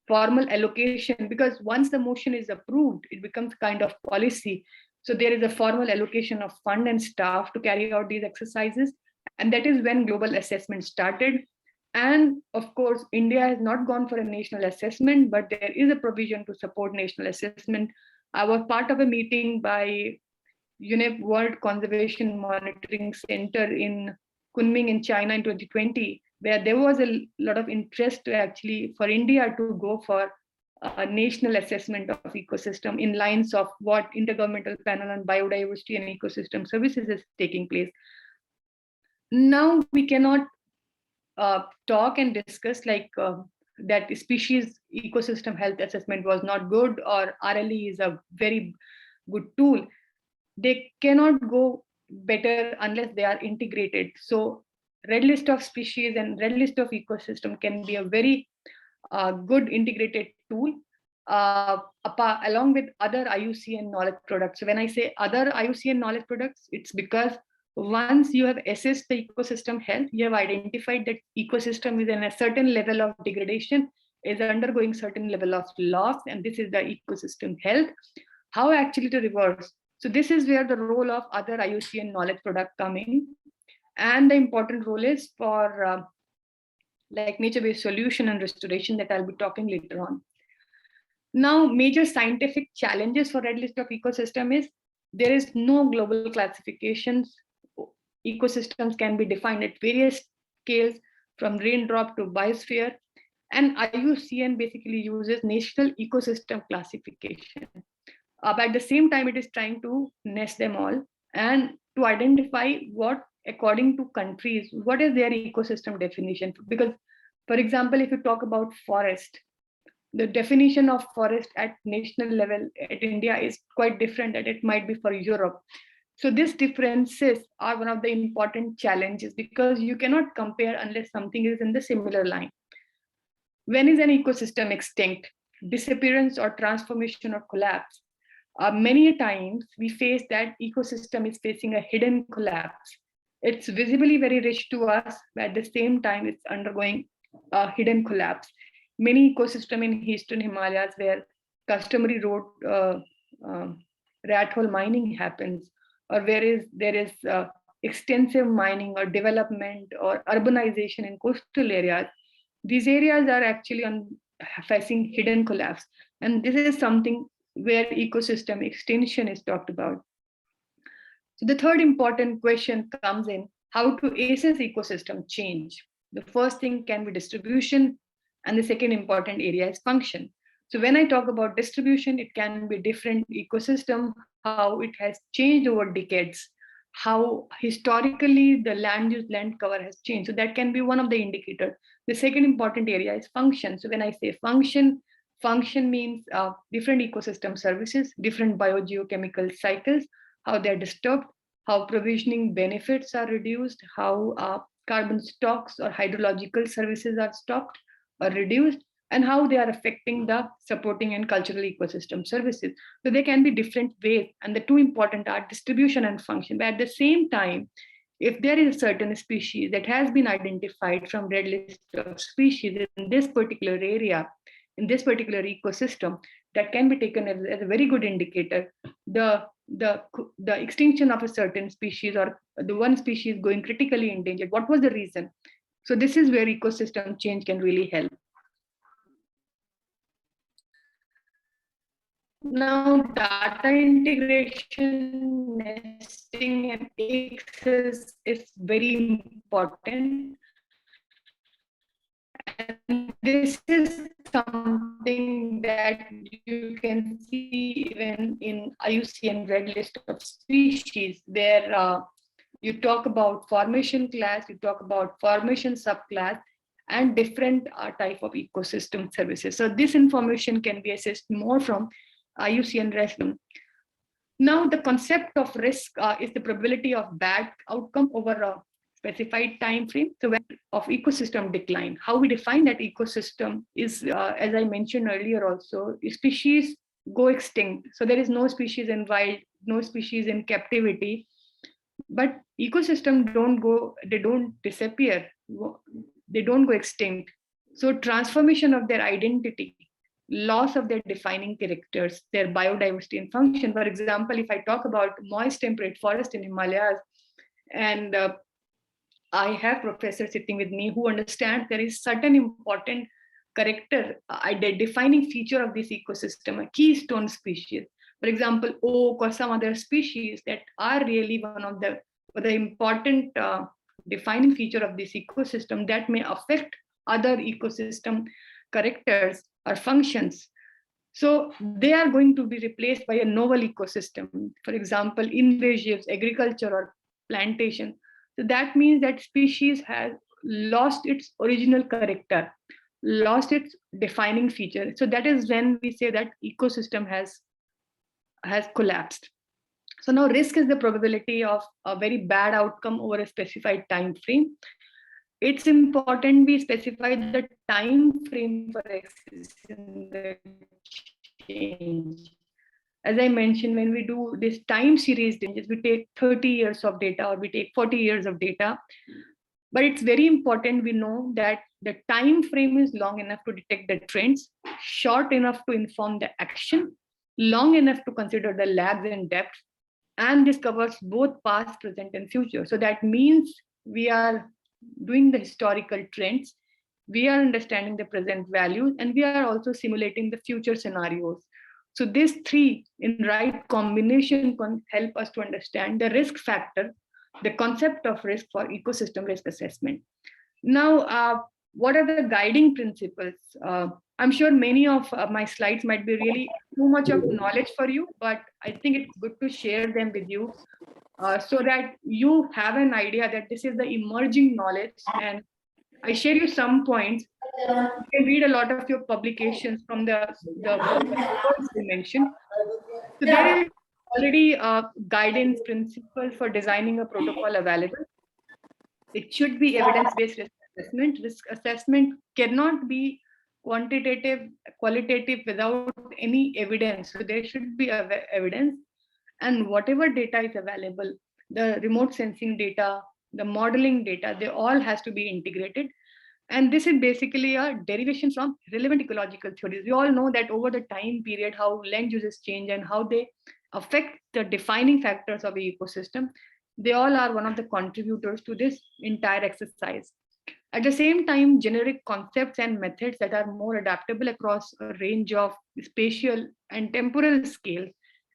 formal allocation, because once the motion is approved, it becomes kind of policy. So there is a formal allocation of fund and staff to carry out these exercises. And that is when global assessment started. And of course, India has not gone for a national assessment, but there is a provision to support national assessment. I was part of a meeting by UNEP World Conservation Monitoring Center in Kunming in China in 2020, where there was a lot of interest to actually for India to go for a national assessment of ecosystem in lines of what Intergovernmental Panel on Biodiversity and Ecosystem Services is taking place. Now we cannot talk and discuss like that species ecosystem health assessment was not good or RLE is a very good tool. They cannot go better unless they are integrated. So red list of species and red list of ecosystem can be a very good integrated tool along with other IUCN knowledge products. So when I say other IUCN knowledge products, it's because once you have assessed the ecosystem health, you have identified that ecosystem is in a certain level of degradation, is undergoing certain level of loss, and this is the ecosystem health. How actually to reverse? So this is where the role of other IUCN knowledge product coming, and the important role is for like nature-based solution and restoration that I'll be talking later on. Now, major scientific challenges for red list of ecosystem is there is no global classifications. Ecosystems can be defined at various scales from raindrop to biosphere, and IUCN basically uses national ecosystem classification. But at the same time, it is trying to nest them all and to identify what, according to countries, what is their ecosystem definition. Because, for example, if you talk about forest, the definition of forest at national level at India is quite different than it might be for Europe. So these differences are one of the important challenges because you cannot compare unless something is in the similar line. When is an ecosystem extinct? Disappearance or transformation or collapse? Many times we face that ecosystem is facing a hidden collapse. It's visibly very rich to us, but at the same time, it's undergoing a hidden collapse. Many ecosystem in Eastern Himalayas where customary road rat hole mining happens, or where there is extensive mining or development or urbanization in coastal areas, these areas are actually facing hidden collapse. And this is something where ecosystem extinction is talked about. So the third important question comes in how to assess ecosystem change. The first thing can be distribution, and the second important area is function. So when I talk about distribution, it can be different ecosystem, how it has changed over decades, how historically the land use, land cover has changed. So that can be one of the indicators. The second important area is function. So when I say function, function means different ecosystem services, different biogeochemical cycles, how they're disturbed, how provisioning benefits are reduced, how carbon stocks or hydrological services are stopped or reduced, and how they are affecting the supporting and cultural ecosystem services. So there can be different ways, and the two important are distribution and function. But at the same time, if there is a certain species that has been identified from red list of species in this particular area, in this particular ecosystem, that can be taken as a very good indicator. The extinction of a certain species or the one species going critically endangered, what was the reason? So this is where ecosystem change can really help. Now, data integration, nesting, and access is very important. And this is something that you can see even in IUCN Red List of Species, where you talk about formation class, you talk about formation subclass, and different type of ecosystem services. So this information can be assessed more from IUCN REST. Now, the concept of risk is the probability of bad outcome over a specified time frame. So when of ecosystem decline, how we define that ecosystem is, as I mentioned earlier also, species go extinct. So there is no species in wild, no species in captivity. But ecosystem they don't disappear, they don't go extinct. So transformation of their identity, loss of their defining characters, their biodiversity and function. For example, if I talk about moist temperate forest in Himalayas, and I have professors sitting with me who understand there is certain important character, defining feature of this ecosystem, a keystone species. For example, oak or some other species that are really one of the important defining feature of this ecosystem that may affect other ecosystem characters or functions. So they are going to be replaced by a novel ecosystem. For example, invasives, agriculture or plantation. So that means that species has lost its original character, lost its defining feature. So that is when we say that ecosystem has collapsed. So now risk is the probability of a very bad outcome over a specified time frame. It's important we specify the time frame for accessing the change. As I mentioned, when we do this time series changes, we take 30 years of data or we take 40 years of data. But it's very important we know that the time frame is long enough to detect the trends, short enough to inform the action, long enough to consider the lags and depth, and this covers both past, present, and future. So that means we are doing the historical trends, we are understanding the present values, and we are also simulating the future scenarios. So these three in right combination can help us to understand the risk factor, the concept of risk for ecosystem risk assessment. Now, what are the guiding principles? I'm sure many of my slides might be really too much of knowledge for you, but I think it's good to share them with you so that you have an idea that this is the emerging knowledge. And I share you some points. You can read a lot of your publications from the papers you mentioned. So there is already a guidance principle for designing a protocol available. It should be evidence-based risk assessment. Risk assessment cannot be quantitative, qualitative without any evidence. So there should be evidence, and whatever data is available, the remote sensing data, the modeling data, they all has to be integrated. And this is basically a derivation from relevant ecological theories. We all know that over the time period, how land uses change and how they affect the defining factors of the ecosystem. They all are one of the contributors to this entire exercise. At the same time, generic concepts and methods that are more adaptable across a range of spatial and temporal scales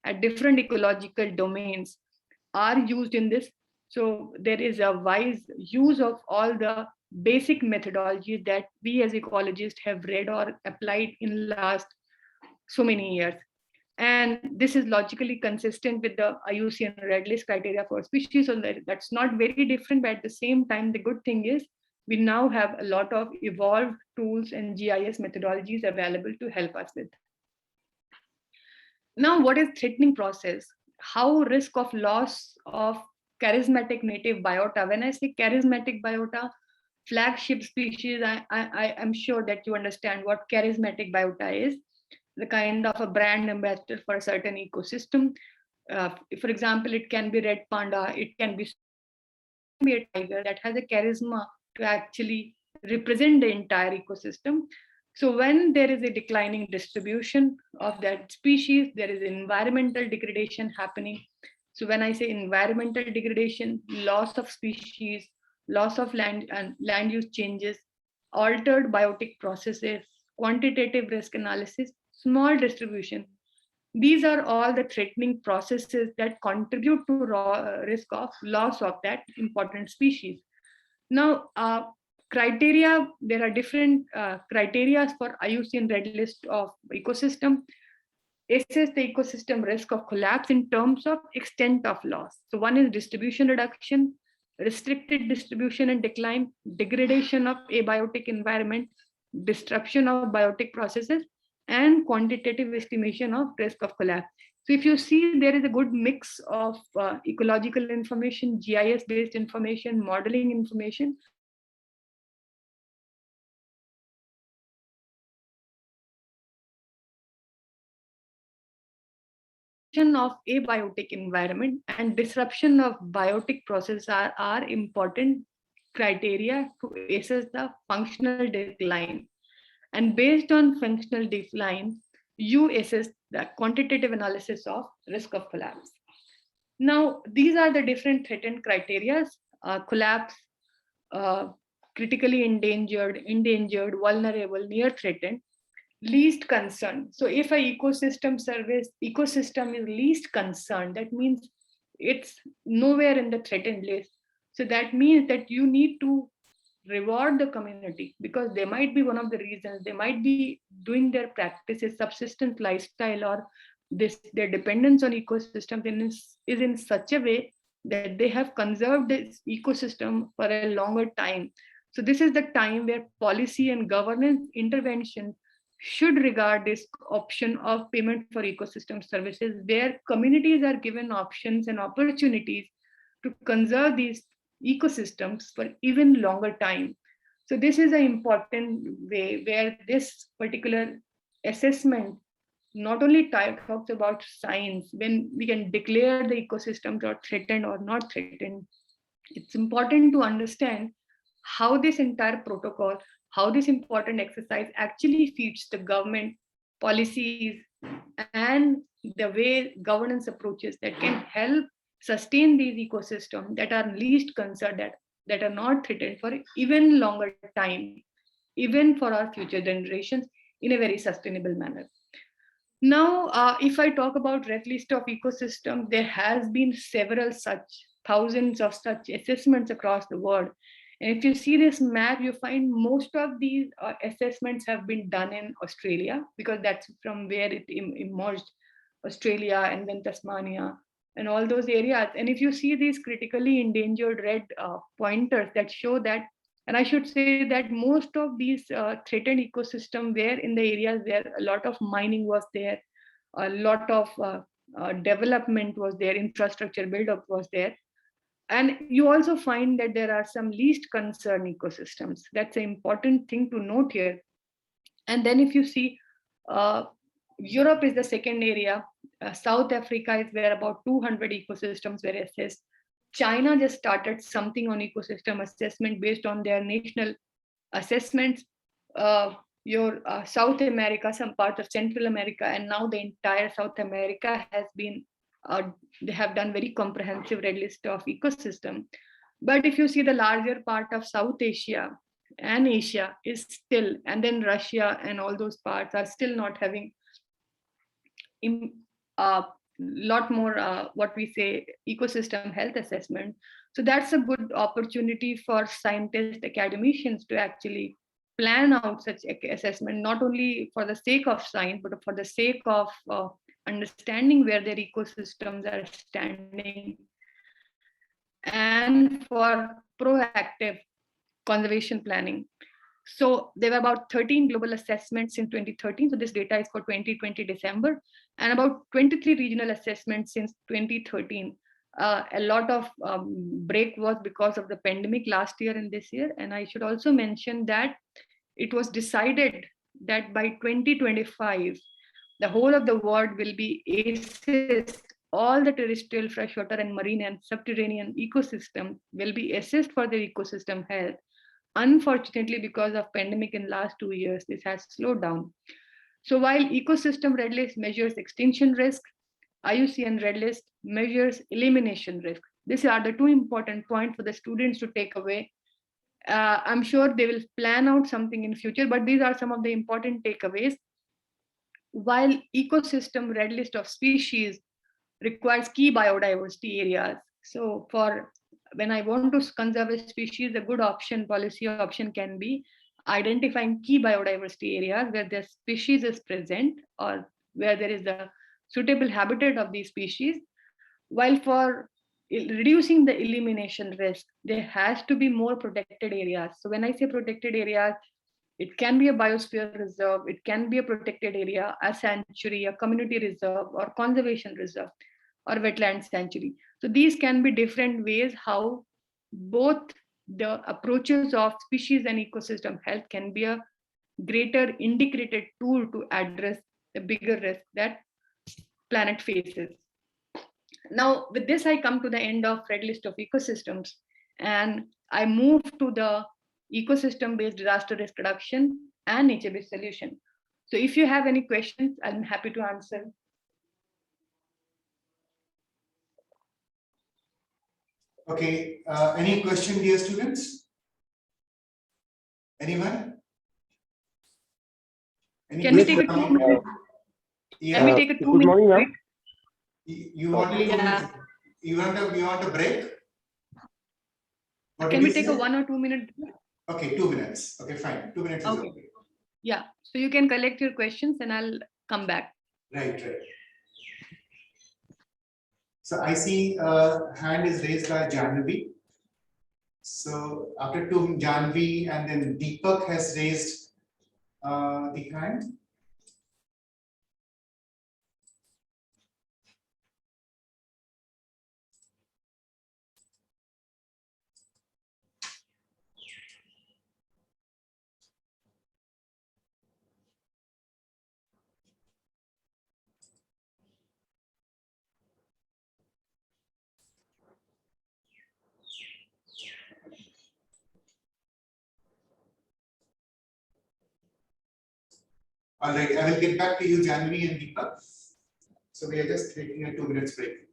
at different ecological domains are used in this. So there is a wise use of all the basic methodologies that we as ecologists have read or applied in last so many years. And this is logically consistent with the IUCN Red List criteria for species. So that's not very different, but at the same time, the good thing is we now have a lot of evolved tools and GIS methodologies available to help us with. Now, what is threatening process? How risk of loss of charismatic native biota? When I say charismatic biota, flagship species, I'm sure that you understand what charismatic biota is, the kind of a brand ambassador for a certain ecosystem. For example, it can be red panda, it can be a tiger that has a charisma to actually represent the entire ecosystem. So when there is a declining distribution of that species, there is environmental degradation happening. So when I say environmental degradation, loss of species, loss of land and land use changes, altered biotic processes, quantitative risk analysis, small distribution, these are all the threatening processes that contribute to risk of loss of that important species. Now, criteria, there are different criteria for IUCN Red List of ecosystem. Assess the ecosystem risk of collapse in terms of extent of loss. So one is distribution reduction, restricted distribution and decline, degradation of abiotic environment, disruption of biotic processes, and quantitative estimation of risk of collapse. So if you see, there is a good mix of ecological information, GIS-based information, modeling information, disruption of abiotic environment and disruption of biotic process are important criteria to assess the functional decline. And based on functional decline, you assess the quantitative analysis of risk of collapse. Now, these are the different threatened criteria: collapse, uh, critically endangered, vulnerable, near threatened, least concern. So if a ecosystem is least concerned, that means it's nowhere in the threatened list. So that means that you need to reward the community, because they might be one of the reasons. They might be doing their practices, subsistence lifestyle, or this their dependence on ecosystems is in such a way that they have conserved this ecosystem for a longer time. So this is the time where policy and governance intervention should regard this option of payment for ecosystem services, where communities are given options and opportunities to conserve these ecosystems for even longer time. So this is an important way where this particular assessment not only talks about science, when we can declare the ecosystems are threatened or not threatened. It's important to understand how this entire protocol, how this important exercise actually feeds the government policies and the way governance approaches that can help sustain these ecosystems that are least concerned, that are not threatened for even longer time, even for our future generations, in a very sustainable manner. Now, if I talk about red list of ecosystems, there has been several such, thousands of such assessments across the world. And if you see this map, you find most of these assessments have been done in Australia, because that's from where it emerged, Australia and then Tasmania and all those areas. And if you see these critically endangered red pointers that show that, and I should say that most of these threatened ecosystem were in the areas where a lot of mining was there, a lot of development was there, infrastructure buildup was there. And you also find that there are some least concerned ecosystems. That's an important thing to note here. And then if you see, Europe is the second area. South Africa is where about 200 ecosystems were assessed. China just started something on ecosystem assessment based on their national assessments. Your South America, some part of Central America, and now the entire South America has been, they have done very comprehensive red list of ecosystem. But if you see the larger part of South Asia and Asia is still, and then Russia and all those parts are still not having a lot more what we say ecosystem health assessment. So that's a good opportunity for scientists, academicians to actually plan out such assessment, not only for the sake of science, but for the sake of understanding where their ecosystems are standing, and for proactive conservation planning. So there were about 13 global assessments in 2013. So this data is for 2020 December, and about 23 regional assessments since 2013. A lot of break was because of the pandemic last year and this year. And I should also mention that it was decided that by 2025, the whole of the world will be assessed. All the terrestrial, freshwater, and marine and subterranean ecosystem will be assessed for their ecosystem health. Unfortunately, because of pandemic in last 2 years, this has slowed down. So while ecosystem red list measures extinction risk, IUCN red list measures elimination risk. These are the two important points for the students to take away. I'm sure they will plan out something in future, but these are some of the important takeaways. While ecosystem red list of species requires key biodiversity areas. So for when I want to conserve a species, a good option, policy option can be identifying key biodiversity areas where the species is present or where there is a suitable habitat of these species. While for reducing the elimination risk, there has to be more protected areas. So when I say protected areas, it can be a biosphere reserve, it can be a protected area, a sanctuary, a community reserve, or conservation reserve, or wetland sanctuary. So these can be different ways how both the approaches of species and ecosystem health can be a greater integrated tool to address the bigger risk that planet faces. Now, with this, I come to the end of red list of ecosystems, and I move to the ecosystem-based disaster risk reduction and nature-based solution. So if you have any questions, I'm happy to answer. Okay, any question, dear students? Anyone? Can we take a 2 minute? Yeah. Can we take a 2 Good minute morning, ma'am. break? You want a 2 Yeah. minutes? You want a break? What Can did we you take say? a 1 or 2 minute? Okay, 2 minutes. Okay, fine. 2 minutes is Okay. okay. Yeah. So you can collect your questions and I'll come back. Right. So I see hand is raised by Janvi. So after two, Janvi and then Deepak has raised the hand. All right, I will get back to you, Janvi and Deepak. So we are just taking a 2 minutes break.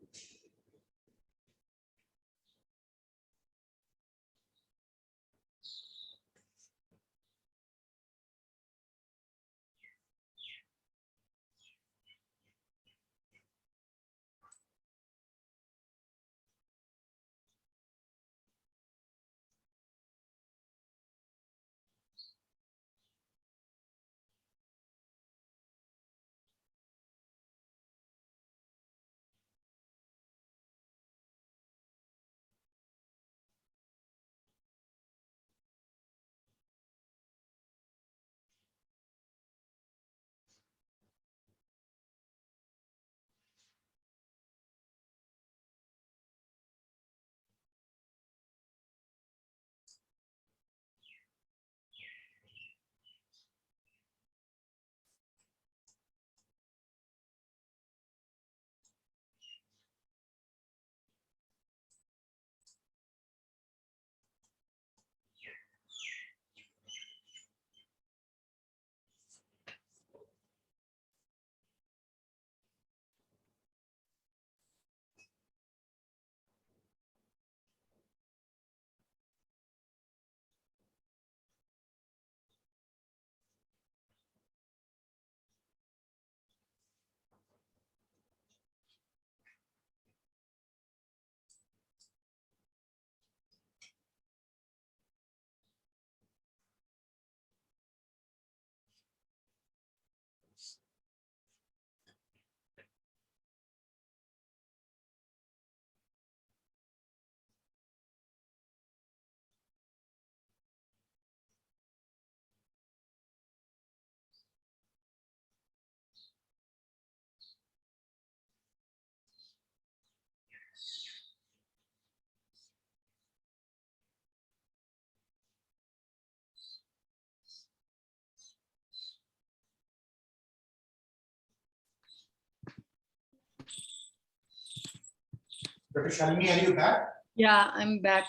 Dr. Shalini, are you back? Yeah, I'm back.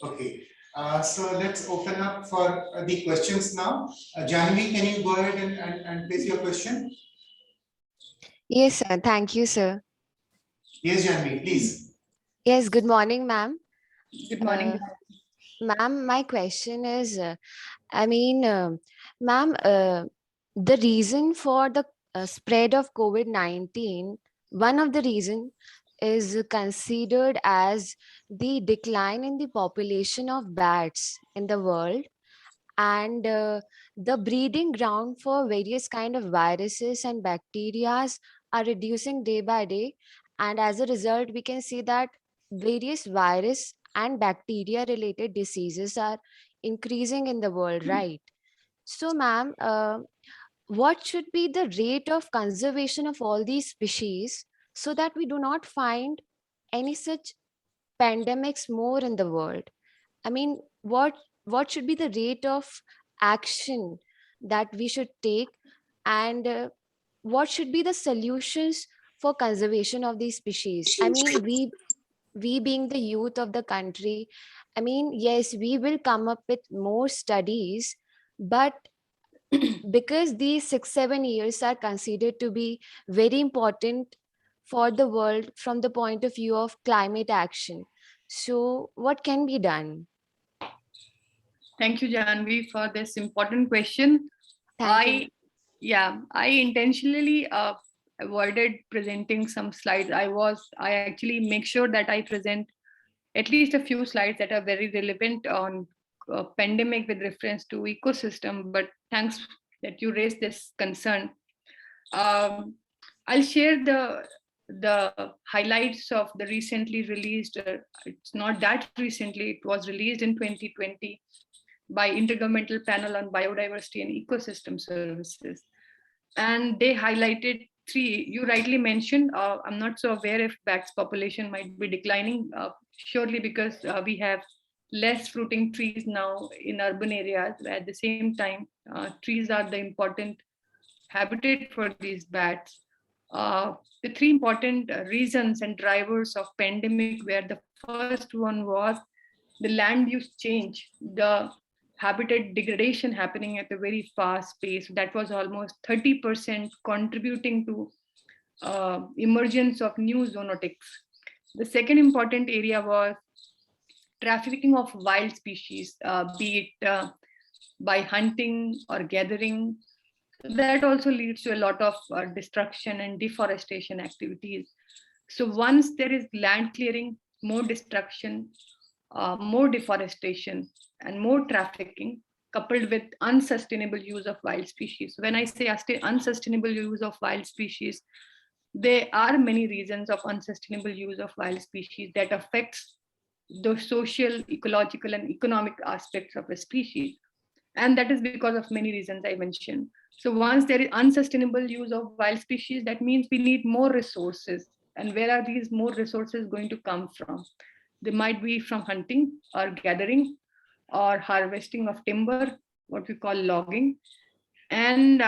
Okay. So let's open up for the questions now. Janvi, can you go ahead and place your question? Yes, sir. Thank you, sir. Yes, Janvi, please. Yes, good morning, ma'am. Good morning. Ma'am, my question is, ma'am, the reason for the spread of COVID-19, one of the reason is considered as the decline in the population of bats in the world, and the breeding ground for various kind of viruses and bacteria are reducing day by day, and as a result we can see that various virus and bacteria related diseases are increasing in the world, right? So ma'am, what should be the rate of conservation of all these species so that we do not find any such pandemics more in the world? I mean, what should be the rate of action that we should take, and what should be the solutions for conservation of these species. I mean, we being the youth of the country, I mean, yes, we will come up with more studies, but because these 6 7 years are considered to be very important for the world from the point of view of climate action. So what can be done? Thank you, Janvi, for this important question. Thank you. I intentionally avoided presenting some slides. I actually make sure that I present at least a few slides that are very relevant on pandemic with reference to ecosystem. But thanks that you raised this concern. Um, I'll share the highlights of the recently released. It's not that recently. It was released in 2020 by Intergovernmental Panel on Biodiversity and Ecosystem Services. And they highlighted three. You rightly mentioned, I'm not so aware if bats population might be declining, surely because we have less fruiting trees now in urban areas. At the same time, trees are the important habitat for these bats. The three important reasons and drivers of pandemic, where the first one was the land use change, the habitat degradation happening at a very fast pace. That was almost 30% contributing to emergence of new zoonotics. The second important area was trafficking of wild species, be it by hunting or gathering. That also leads to a lot of destruction and deforestation activities. So once there is land clearing, more destruction, more deforestation, and more trafficking, coupled with unsustainable use of wild species. When I say unsustainable use of wild species, there are many reasons of unsustainable use of wild species that affects the social, ecological, and economic aspects of a species. And that is because of many reasons I mentioned. So once there is unsustainable use of wild species, that means we need more resources. And where are these more resources going to come from? They might be from hunting or gathering or harvesting of timber, what we call logging. And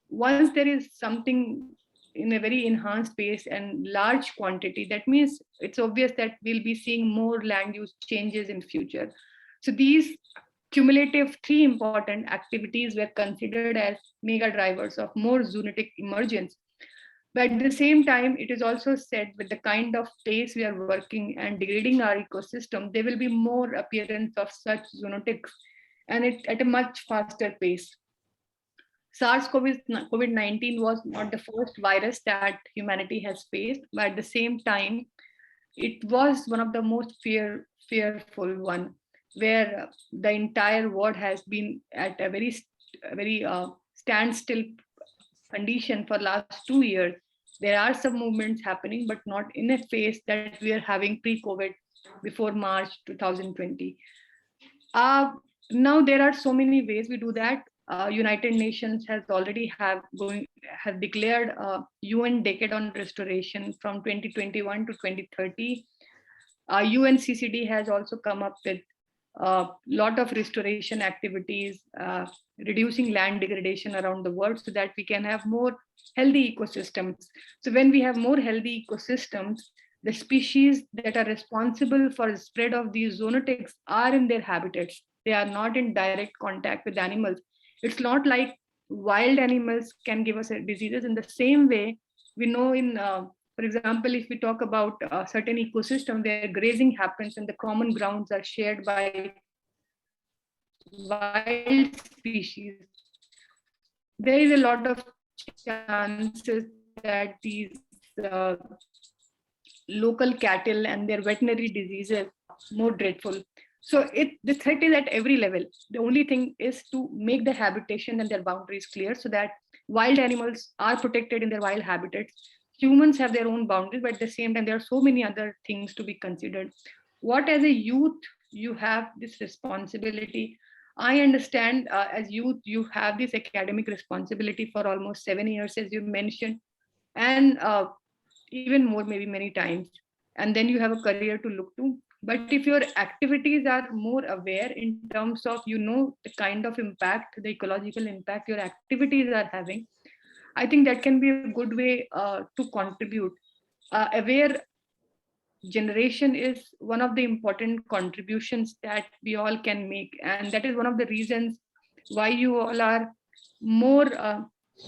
once there is something in a very enhanced pace and large quantity, that means it's obvious that we'll be seeing more land use changes in future. So these cumulative three important activities were considered as mega drivers of more zoonotic emergence. But at the same time, it is also said with the kind of pace we are working and degrading our ecosystem, there will be more appearance of such zoonotics, and it at a much faster pace. SARS-CoV-19 was not the first virus that humanity has faced, but at the same time, it was one of the most fearful one, where the entire world has been at a very standstill condition for last 2 years. There are some movements happening, but not in a phase that we are having pre-COVID before March 2020. Now there are so many ways we do that. United Nations has already have declared UN Decade on Restoration from 2021 to 2030. UNCCD has also come up with a lot of restoration activities, reducing land degradation around the world so that we can have more healthy ecosystems. So when we have more healthy ecosystems, the species that are responsible for the spread of these zoonotics are in their habitats. They are not in direct contact with animals. It's not like wild animals can give us diseases. In the same way, we know for example, if we talk about a certain ecosystem where grazing happens and the common grounds are shared by wild species, there is a lot of chances that these local cattle and their veterinary diseases more dreadful. So the threat is at every level. The only thing is to make the habitation and their boundaries clear so that wild animals are protected in their wild habitats. Humans have their own boundaries, but at the same time, there are so many other things to be considered. What as a youth, you have this responsibility. I understand as youth, you have this academic responsibility for almost 7 years, as you mentioned, and even more, maybe many times. And then you have a career to look to. But if your activities are more aware in terms of, the kind of impact, the ecological impact your activities are having, I think that can be a good way to contribute. Aware generation is one of the important contributions that we all can make, and that is one of the reasons why you all are more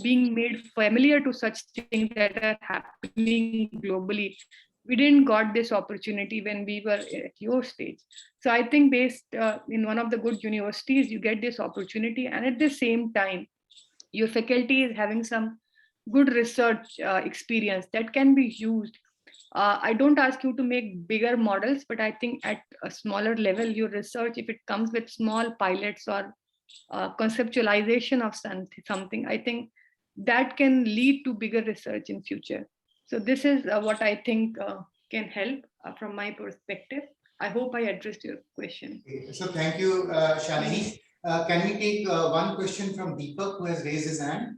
being made familiar to such things that are happening globally. We didn't got this opportunity when we were at your stage. So I think based in one of the good universities, you get this opportunity, and at the same time your faculty is having some good research experience that can be used. I don't ask you to make bigger models, but I think at a smaller level, your research, if it comes with small pilots or conceptualization of something, I think that can lead to bigger research in future. So this is what I think can help from my perspective. I hope I addressed your question. Okay, so thank you, Shalini. Can we take one question from Deepak, who has raised his hand?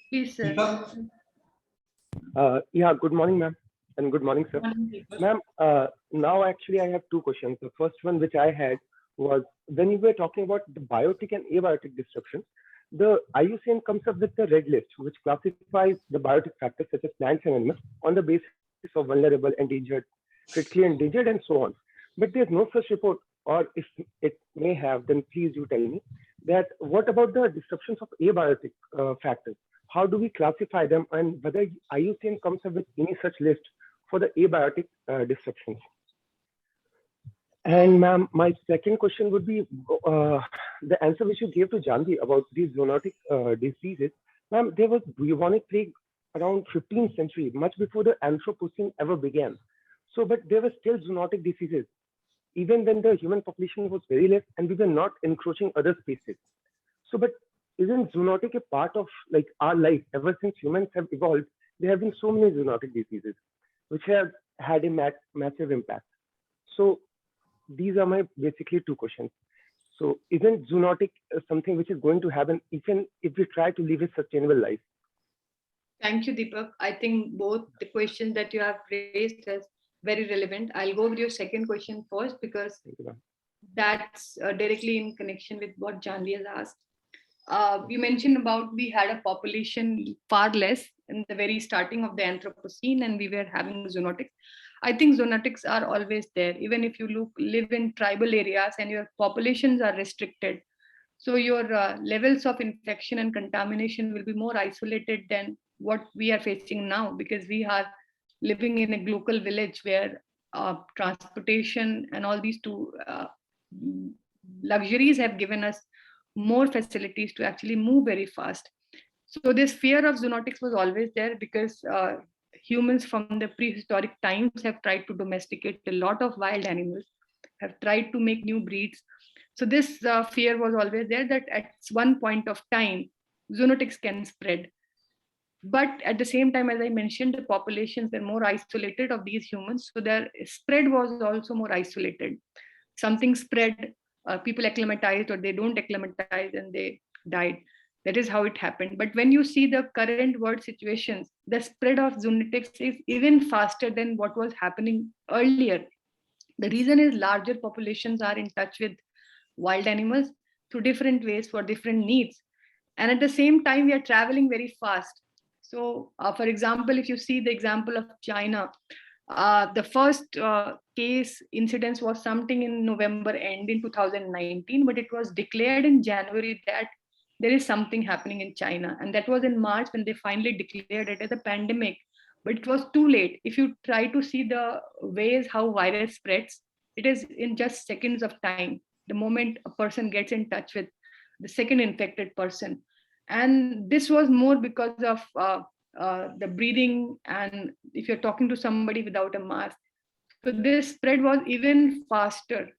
Please, sir. Deepak? Yeah, good morning, ma'am, and good morning, sir. Ma'am, now actually I have two questions. The first one which I had was when you were talking about the biotic and abiotic disruptions, the IUCN comes up with the red list, which classifies the biotic factors such as plants and animals on the basis of vulnerable, endangered, critically endangered, and so on. But there's no such report, or if it may have, then please do tell me that what about the disruptions of abiotic factors? How do we classify them, and whether IUCN comes up with any such list for the abiotic disruptions? And ma'am, my second question would be the answer which you gave to Janvi about these zoonotic diseases. Ma'am, there was bubonic plague around 15th century, much before the Anthropocene ever began. So, but there were still zoonotic diseases, even when the human population was very less and we were not encroaching other species. So, but isn't zoonotic a part of like our life? Ever since humans have evolved, there have been so many zoonotic diseases which have had a massive impact. So these are my basically two questions. So isn't zoonotic something which is going to happen even if we try to live a sustainable life? Thank you, Deepak. I think both the questions that you have raised is very relevant. I'll go with your second question first because that's directly in connection with what Janvi has asked. You mentioned about we had a population far less in the very starting of the Anthropocene, and we were having zoonotics. I think zoonotics are always there, even if you live in tribal areas and your populations are restricted. So your levels of infection and contamination will be more isolated than what we are facing now, because we are living in a global village where transportation and all these two luxuries have given us more facilities to actually move very fast. So this fear of zoonotics was always there because humans from the prehistoric times have tried to domesticate a lot of wild animals, have tried to make new breeds. So this fear was always there that at one point of time, zoonotics can spread. But at the same time, as I mentioned, the populations were more isolated of these humans. So their spread was also more isolated. Something spread, people acclimatized or they don't acclimatize and they died. That is how it happened. But when you see the current world situations, the spread of zoonotics is even faster than what was happening earlier. The reason is larger populations are in touch with wild animals through different ways for different needs. And at the same time, we are traveling very fast. So, for example, if you see the example of China, the first case incidence was something in November end in 2019, but it was declared in January that there is something happening in China. And that was in March when they finally declared it as a pandemic. But it was too late. If you try to see the ways how virus spreads, it is in just seconds of time. The moment a person gets in touch with the second infected person. And this was more because of the breathing, and if you're talking to somebody without a mask. So this spread was even faster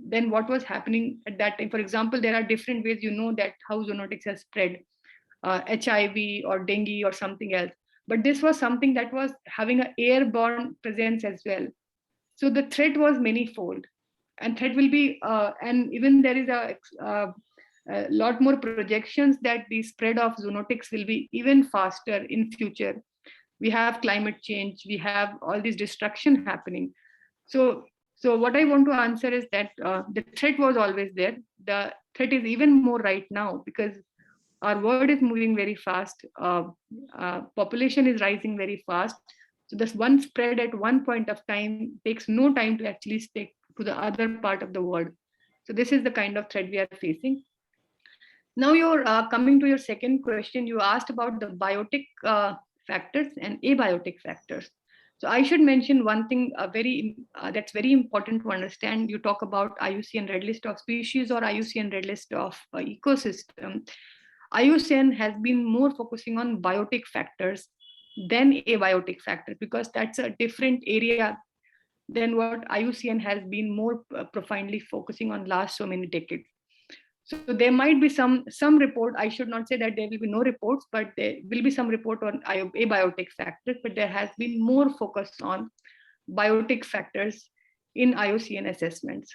than what was happening at that time. For example, there are different ways that how zoonotics has spread, HIV or dengue or something else. But this was something that was having an airborne presence as well. So the threat was manifold, and threat will be, and even there is a lot more projections that the spread of zoonotics will be even faster in future. We have climate change, we have all this destruction happening. So what I want to answer is that the threat was always there. The threat is even more right now because our world is moving very fast. Population is rising very fast. So this one spread at one point of time takes no time to actually stick to the other part of the world. So this is the kind of threat we are facing. Now you're coming to your second question. You asked about the biotic factors and abiotic factors. So I should mention one thing that's very important to understand. You talk about IUCN Red List of Species or IUCN Red List of Ecosystem. IUCN has been more focusing on biotic factors than abiotic factors because that's a different area than what IUCN has been more profoundly focusing on last so many decades. So there might be some report. I should not say that there will be no reports, but there will be some report on abiotic factors. But there has been more focus on biotic factors in IUCN assessments.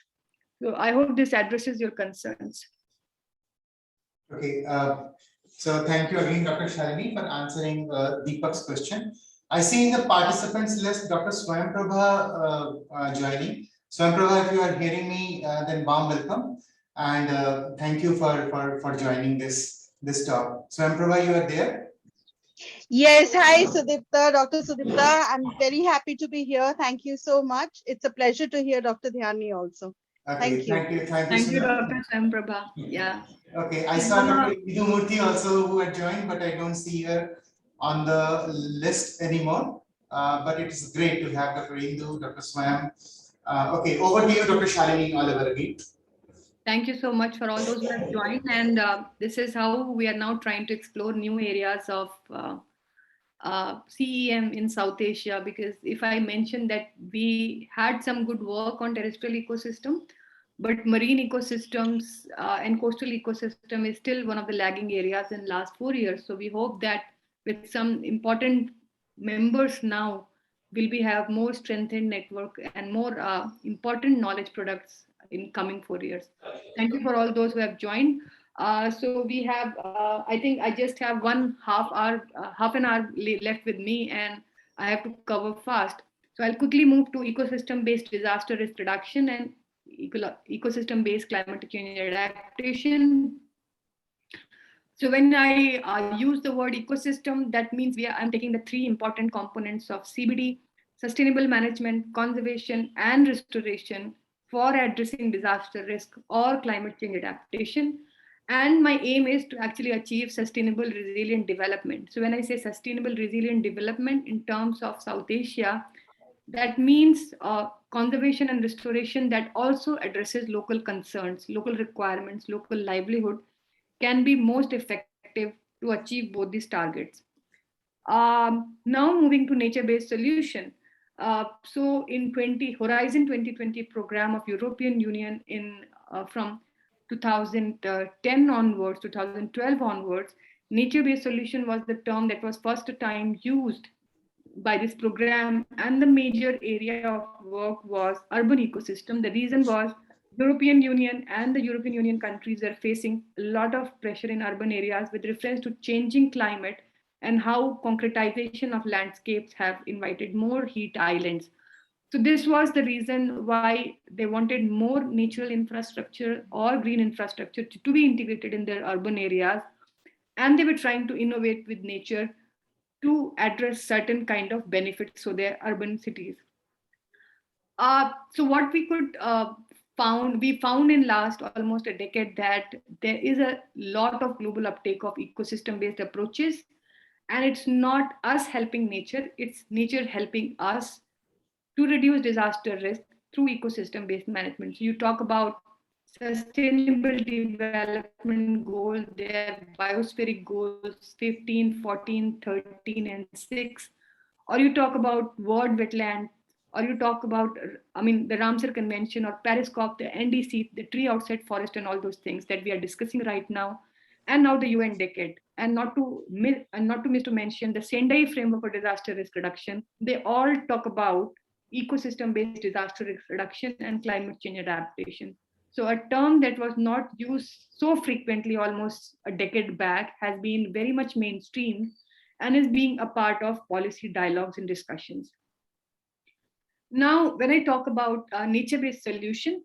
So I hope this addresses your concerns. Okay, so thank you again, Dr. Shalini, for answering Deepak's question. I see in the participants list Dr. Swayamprabha joining. Swayamprabha, if you are hearing me, then warm welcome. And thank you for joining this talk. Swayamprabha, you are there? Yes, hi Sudipta, Dr. Sudipta. I'm very happy to be here. Thank you so much. It's a pleasure to hear Dr. Dhyani also. Okay, Thank you. thank you, Dr. Swayamprabha. Yeah. Okay, I saw Dr. Idhu Murthy also who had joined, but I don't see her on the list anymore. But it's great to have Dr. Idhu, Dr. Swayam. Okay, over to you, Dr. Shalini Oliver again. Thank you so much for all those who have joined. And this is how we are now trying to explore new areas of CEM in South Asia, because if I mention that we had some good work on terrestrial ecosystem, but marine ecosystems and coastal ecosystem is still one of the lagging areas in last 4 years. So we hope that with some important members now, will we have more strengthened network and more important knowledge products in coming 4 years. Thank you for all those who have joined. So we have, I think I just have half an hour left with me, and I have to cover fast. So I'll quickly move to ecosystem-based disaster risk reduction and ecosystem-based climate change adaptation. So when I use the word ecosystem, that means I'm taking the three important components of CBD: sustainable management, conservation, and restoration for addressing disaster risk or climate change adaptation. And my aim is to actually achieve sustainable resilient development. So when I say sustainable resilient development in terms of South Asia, that means conservation and restoration that also addresses local concerns, local requirements, local livelihood can be most effective to achieve both these targets. Now moving to nature-based solution. So in Horizon 2020 program of European Union from 2010 onwards, 2012 onwards, nature-based solution was the term that was first time used by this program, and the major area of work was urban ecosystem. The reason was European Union and the European Union countries are facing a lot of pressure in urban areas with reference to changing climate and how concretization of landscapes have invited more heat islands. So this was the reason why they wanted more natural infrastructure or green infrastructure to be integrated in their urban areas. And they were trying to innovate with nature to address certain kind of benefits for their urban cities. So what we found in last almost a decade that there is a lot of global uptake of ecosystem-based approaches, and it's not us helping nature, it's nature helping us to reduce disaster risk through ecosystem-based management. So you talk about sustainable development goals, their biospheric goals 15, 14, 13, and 6, or you talk about world wetland, or you talk about, the Ramsar Convention or Paris COP, the NDC, the tree outside forest, and all those things that we are discussing right now, and now the UN decade, and not to miss to mention the Sendai framework for disaster risk reduction. They all talk about ecosystem-based disaster risk reduction and climate change adaptation. So a term that was not used so frequently almost a decade back has been very much mainstream and is being a part of policy dialogues and discussions. Now, when I talk about nature-based solution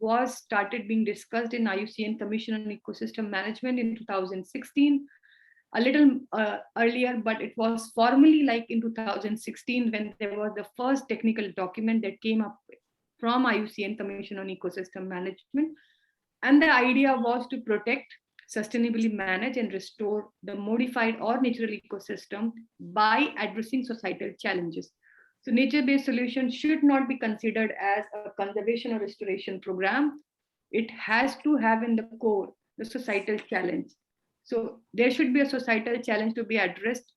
was started being discussed in IUCN Commission on Ecosystem Management in 2016, a little earlier, but it was formally like in 2016 when there was the first technical document that came up from IUCN Commission on Ecosystem Management. And the idea was to protect, sustainably manage, and restore the modified or natural ecosystem by addressing societal challenges. So nature-based solutions should not be considered as a conservation or restoration program. It has to have in the core the societal challenge. So there should be a societal challenge to be addressed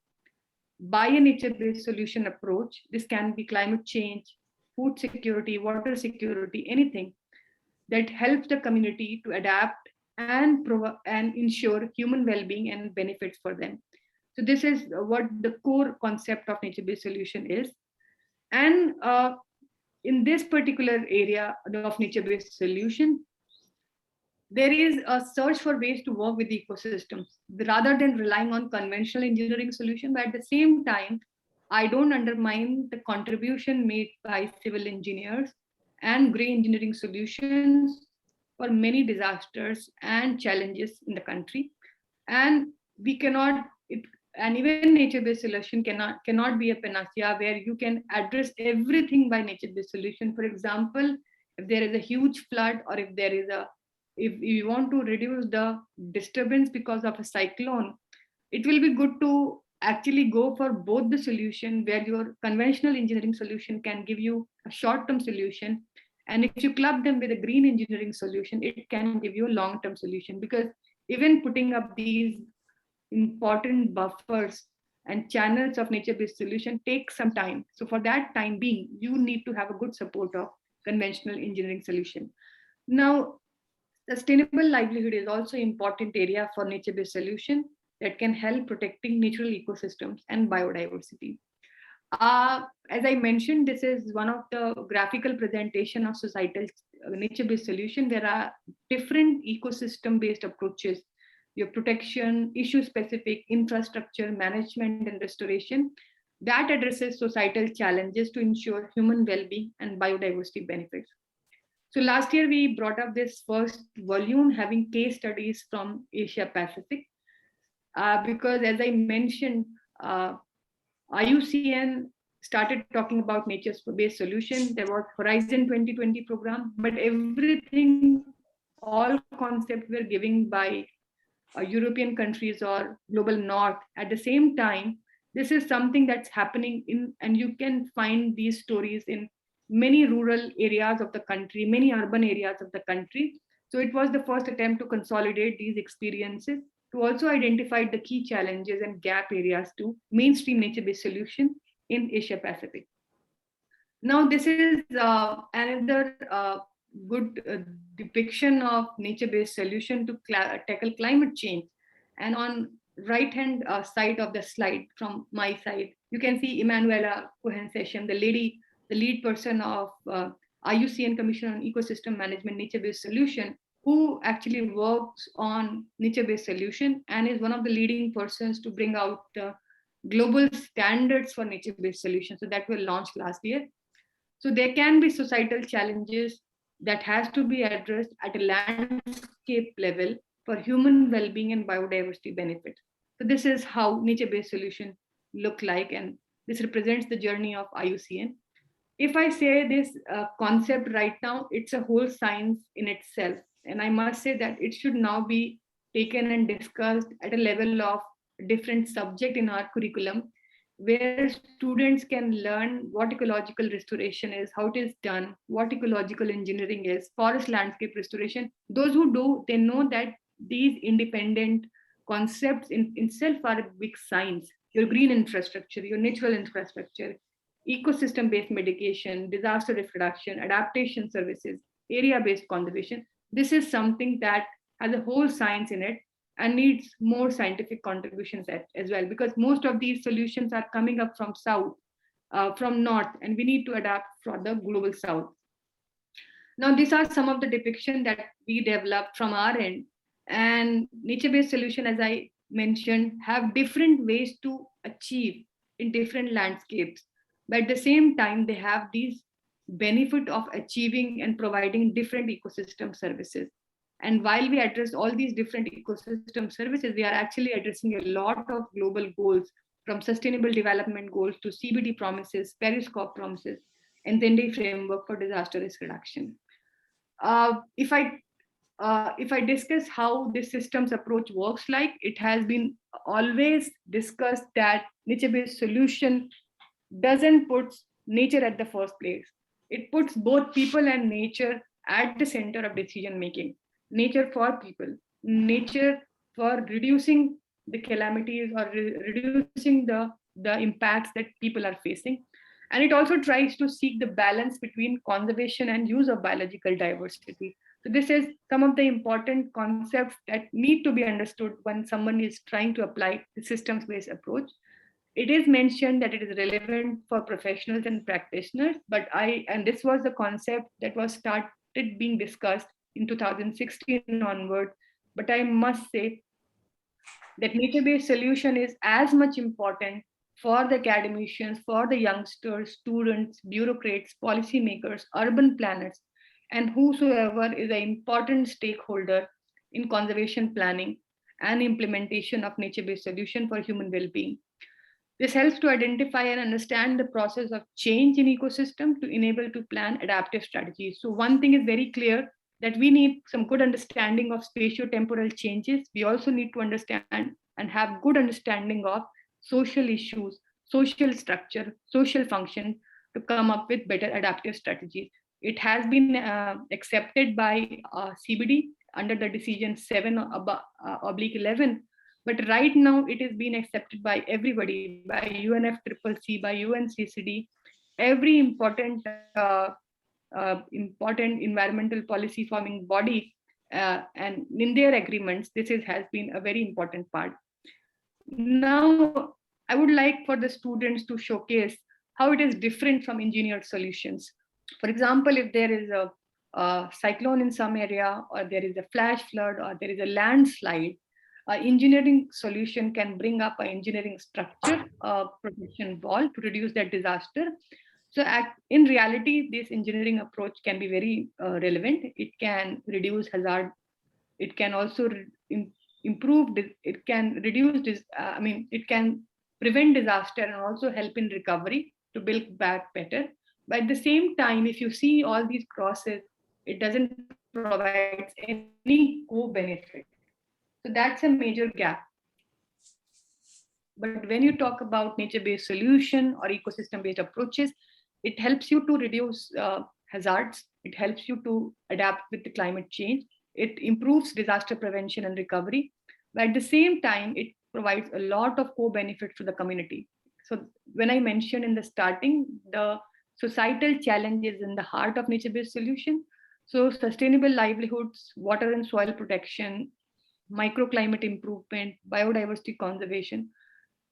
by a nature-based solution approach. This can be climate change, food security, water security, anything that helps the community to adapt and ensure human well-being and benefits for them. So this is what the core concept of nature-based solution is. And in this particular area of nature-based solution, there is a search for ways to work with the ecosystems rather than relying on conventional engineering solution. But at the same time, I don't undermine the contribution made by civil engineers and grey engineering solutions for many disasters and challenges in the country. And we cannot, and even nature-based solution cannot be a panacea where you can address everything by nature-based solution. For example, if there is a huge flood, or if you want to reduce the disturbance because of a cyclone, it will be good to actually go for both the solution, where your conventional engineering solution can give you a short-term solution, and if you club them with a green engineering solution, it can give you a long-term solution. Because even putting up these important buffers and channels of nature-based solution takes some time. So for that time being, you need to have a good support of conventional engineering solution. Now, sustainable livelihood is also an important area for nature-based solution that can help protecting natural ecosystems and biodiversity. As I mentioned, this is one of the graphical presentation of societal nature-based solution. There are different ecosystem-based approaches: your protection, issue-specific, infrastructure, management, and restoration that addresses societal challenges to ensure human well-being and biodiversity benefits. So last year we brought up this first volume having case studies from Asia Pacific, because as I mentioned, IUCN started talking about nature-based solution. There was Horizon 2020 program, but everything, all concepts were given by European countries or global north. At the same time, this is something that's happening in, and you can find these stories in many rural areas of the country, many urban areas of the country. So it was the first attempt to consolidate these experiences, to also identify the key challenges and gap areas to mainstream nature-based solution in Asia Pacific. Now, this is another good depiction of nature-based solution to tackle climate change. And on right-hand side of the slide from my side, you can see Emanuela Cohen-Session, the lead person of IUCN Commission on Ecosystem Management nature-based solution, who actually works on nature-based solution and is one of the leading persons to bring out the global standards for nature-based solutions. So that were launched last year. So there can be societal challenges that has to be addressed at a landscape level for human well-being and biodiversity benefits. So this is how nature-based solution look like, and this represents the journey of IUCN. If I say this concept right now, it's a whole science in itself. And I must say that it should now be taken and discussed at a level of different subject in our curriculum, where students can learn what ecological restoration is, how it is done, what ecological engineering is, forest landscape restoration. Those who do, they know that these independent concepts in itself are a big science. Your green infrastructure, your natural infrastructure, ecosystem-based mitigation, disaster risk reduction, adaptation services, area-based conservation. This is something that has a whole science in it and needs more scientific contributions as well, because most of these solutions are coming up from south, from north, and we need to adapt for the global south. Now, these are some of the depictions that we developed from our end, and nature-based solution, as I mentioned, have different ways to achieve in different landscapes. But at the same time, they have these benefit of achieving and providing different ecosystem services. And while we address all these different ecosystem services, we are actually addressing a lot of global goals, from sustainable development goals to CBD promises, Paris COP promises, and Tendai framework for disaster risk reduction. If I discuss how this system's approach works, like, it has been always discussed that nature-based solution doesn't put nature at the first place. It puts both people and nature at the center of decision making. Nature for people, nature for reducing the calamities or reducing the impacts that people are facing. And it also tries to seek the balance between conservation and use of biological diversity. So this is some of the important concepts that need to be understood when someone is trying to apply the systems-based approach. It is mentioned that it is relevant for professionals and practitioners, and this was the concept that was started being discussed in 2016 onward. But I must say that nature-based solution is as much important for the academicians, for the youngsters, students, bureaucrats, policymakers, urban planners, and whosoever is an important stakeholder in conservation planning and implementation of nature-based solution for human well-being. This helps to identify and understand the process of change in ecosystem to enable to plan adaptive strategies. So one thing is very clear, that we need some good understanding of spatio-temporal changes. We also need to understand and have good understanding of social issues, social structure, social function to come up with better adaptive strategies. It has been accepted by CBD under the decision 7/11, but right now it is being accepted by everybody, by UNFCCC, by UNCCD, every important environmental policy forming body, and in their agreements, has been a very important part. Now, I would like for the students to showcase how it is different from engineered solutions. For example, if there is a cyclone in some area, or there is a flash flood, or there is a landslide, engineering solution can bring up an engineering structure, protection wall to reduce that disaster. So in reality, this engineering approach can be very relevant. It can reduce hazard. It can also improve. It can reduce this. It can prevent disaster and also help in recovery to build back better. But at the same time, if you see all these crosses, it doesn't provide any co-benefit. So that's a major gap. But when you talk about nature-based solution or ecosystem-based approaches, it helps you to reduce hazards. It helps you to adapt with the climate change. It improves disaster prevention and recovery. But at the same time, it provides a lot of co-benefits to the community. So when I mentioned in the starting, the societal challenges in the heart of nature-based solution, so sustainable livelihoods, water and soil protection, microclimate improvement, biodiversity conservation,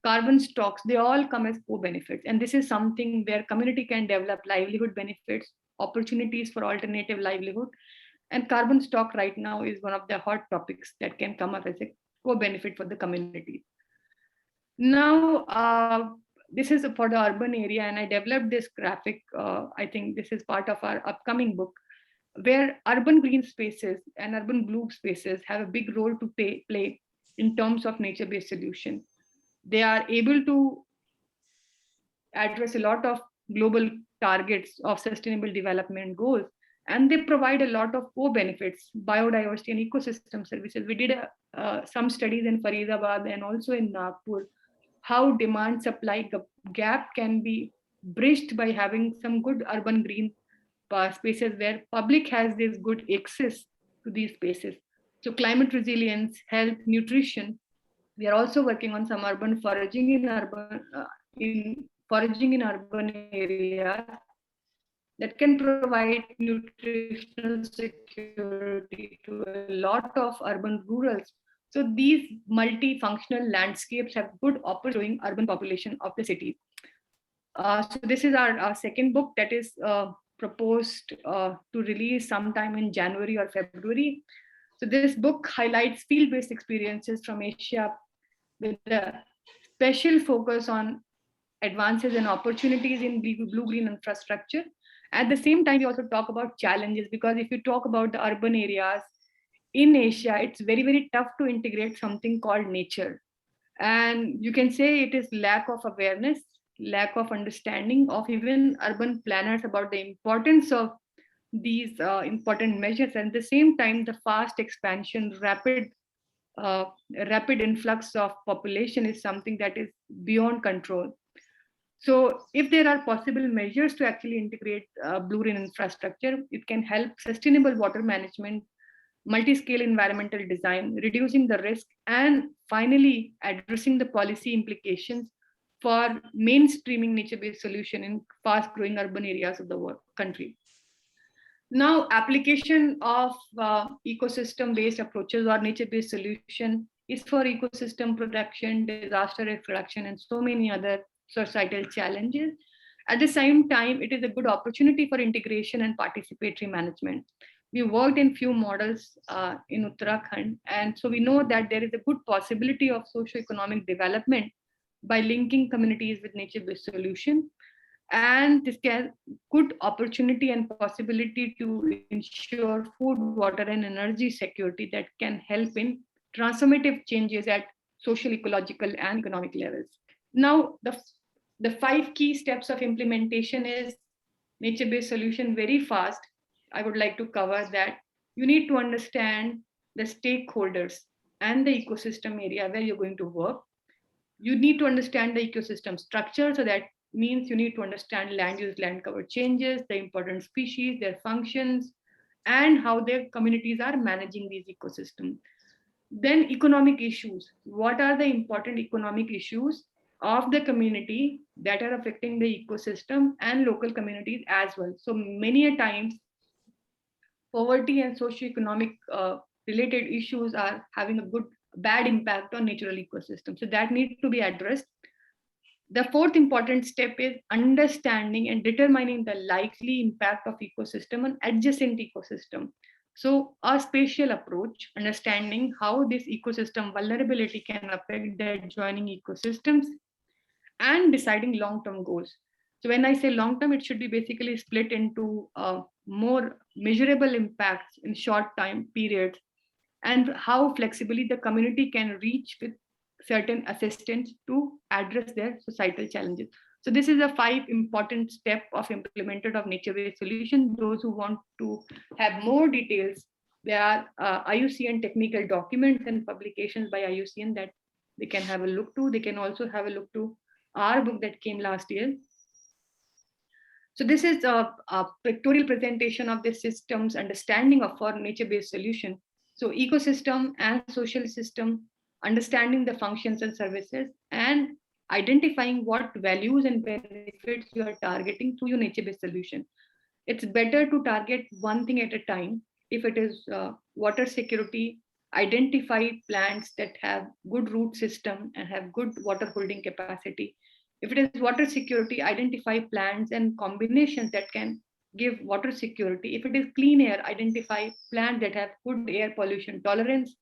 carbon stocks, they all come as co-benefits. And this is something where community can develop livelihood benefits, opportunities for alternative livelihood. And carbon stock right now is one of the hot topics that can come up as a co-benefit for the community. Now, this is for the urban area, and I developed this graphic. I think this is part of our upcoming book, where urban green spaces and urban blue spaces have a big role to play in terms of nature-based solution. They are able to address a lot of global targets of sustainable development goals, and they provide a lot of co-benefits, biodiversity and ecosystem services. We did some studies in Faridabad and also in Nagpur, how demand-supply gap can be bridged by having some good urban green spaces where public has this good access to these spaces. So climate resilience, health, nutrition. We are also working on some urban foraging in urban areas that can provide nutritional security to a lot of urban rurals. So these multifunctional landscapes have good opportunity urban population of the city. So this is our second book that is proposed to release sometime in January or February. So this book highlights field-based experiences from Asia with a special focus on advances and opportunities in blue-green infrastructure. At the same time, we also talk about challenges, because if you talk about the urban areas in Asia, it's very, very tough to integrate something called nature. And you can say it is lack of awareness, lack of understanding of even urban planners about the importance of these important measures. And at the same time, the fast expansion, uh, rapid influx of population is something that is beyond control. So if there are possible measures to actually integrate blue-green infrastructure, it can help sustainable water management, multi-scale environmental design, reducing the risk, and finally addressing the policy implications for mainstreaming nature-based solution in fast-growing urban areas of the country. Now, application of ecosystem-based approaches or nature-based solution is for ecosystem protection, disaster risk reduction, and so many other societal challenges. At the same time, it is a good opportunity for integration and participatory management. We worked in few models in Uttarakhand, and so we know that there is a good possibility of socio-economic development by linking communities with nature-based solution. And this can good opportunity and possibility to ensure food, water, and energy security that can help in transformative changes at social, ecological, and economic levels. Now, the 5 key steps of implementation is nature-based solution very fast. I would like to cover that. You need to understand the stakeholders and the ecosystem area where you're going to work. You need to understand the ecosystem structure, so that means you need to understand land use, land cover changes, the important species, their functions, and how their communities are managing these ecosystems. Then economic issues. What are the important economic issues of the community that are affecting the ecosystem and local communities as well? So many a times, poverty and socio-economic related issues are having a bad impact on natural ecosystems. So that needs to be addressed. The 4th important step is understanding and determining the likely impact of ecosystem on adjacent ecosystem. So a spatial approach, understanding how this ecosystem vulnerability can affect the adjoining ecosystems, and deciding long-term goals. So when I say long-term, it should be basically split into more measurable impacts in short time periods, and how flexibly the community can reach with certain assistance to address their societal challenges. So this is a 5 important step of implemented of nature-based solution. Those who want to have more details, there are IUCN technical documents and publications by IUCN that they can have a look to. They can also have a look to our book that came last year. So this is a pictorial presentation of the system's understanding of for nature-based solution. So ecosystem and social system, understanding the functions and services, and identifying what values and benefits you are targeting through your nature-based solution. It's better to target one thing at a time. If it is water security, identify plants that have good root system and have good water holding capacity. If it is water security, identify plants and combinations that can give water security. If it is clean air, identify plants that have good air pollution tolerance.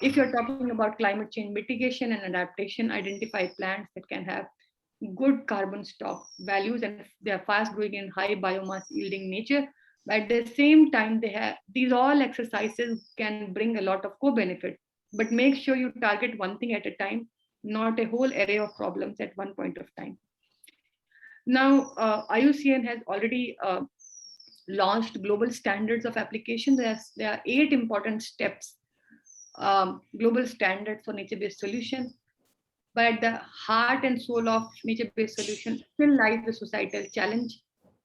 If you're talking about climate change mitigation and adaptation, identify plants that can have good carbon stock values, and they are fast growing in high biomass yielding nature. But at the same time, they have these all exercises can bring a lot of co-benefit, but make sure you target one thing at a time, not a whole array of problems at one point of time. Now, IUCN has already launched global standards of application. There are 8 important steps, global standards for nature-based solution. But at the heart and soul of nature-based solution still lies the societal challenge,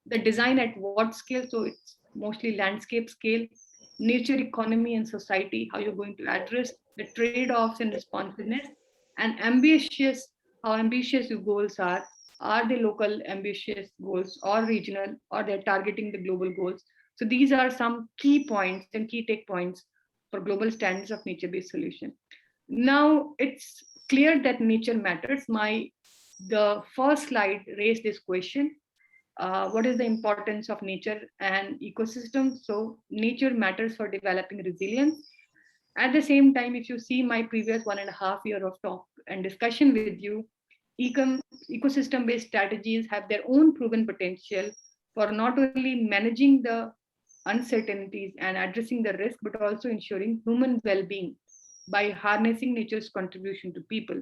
the design at what scale. So it's mostly landscape scale, nature, economy, and society, how you're going to address the trade-offs and responsiveness, and how ambitious your goals are. Are they local ambitious goals or regional, or they're targeting the global goals? So these are some key points and key take points for global standards of nature-based solution. Now it's clear that nature matters. The first slide raised this question. What is the importance of nature and ecosystem? So nature matters for developing resilience. At the same time, if you see my previous 1.5 years of talk and discussion with you, ecosystem-based strategies have their own proven potential for not only managing the uncertainties and addressing the risk, but also ensuring human well-being by harnessing nature's contribution to people.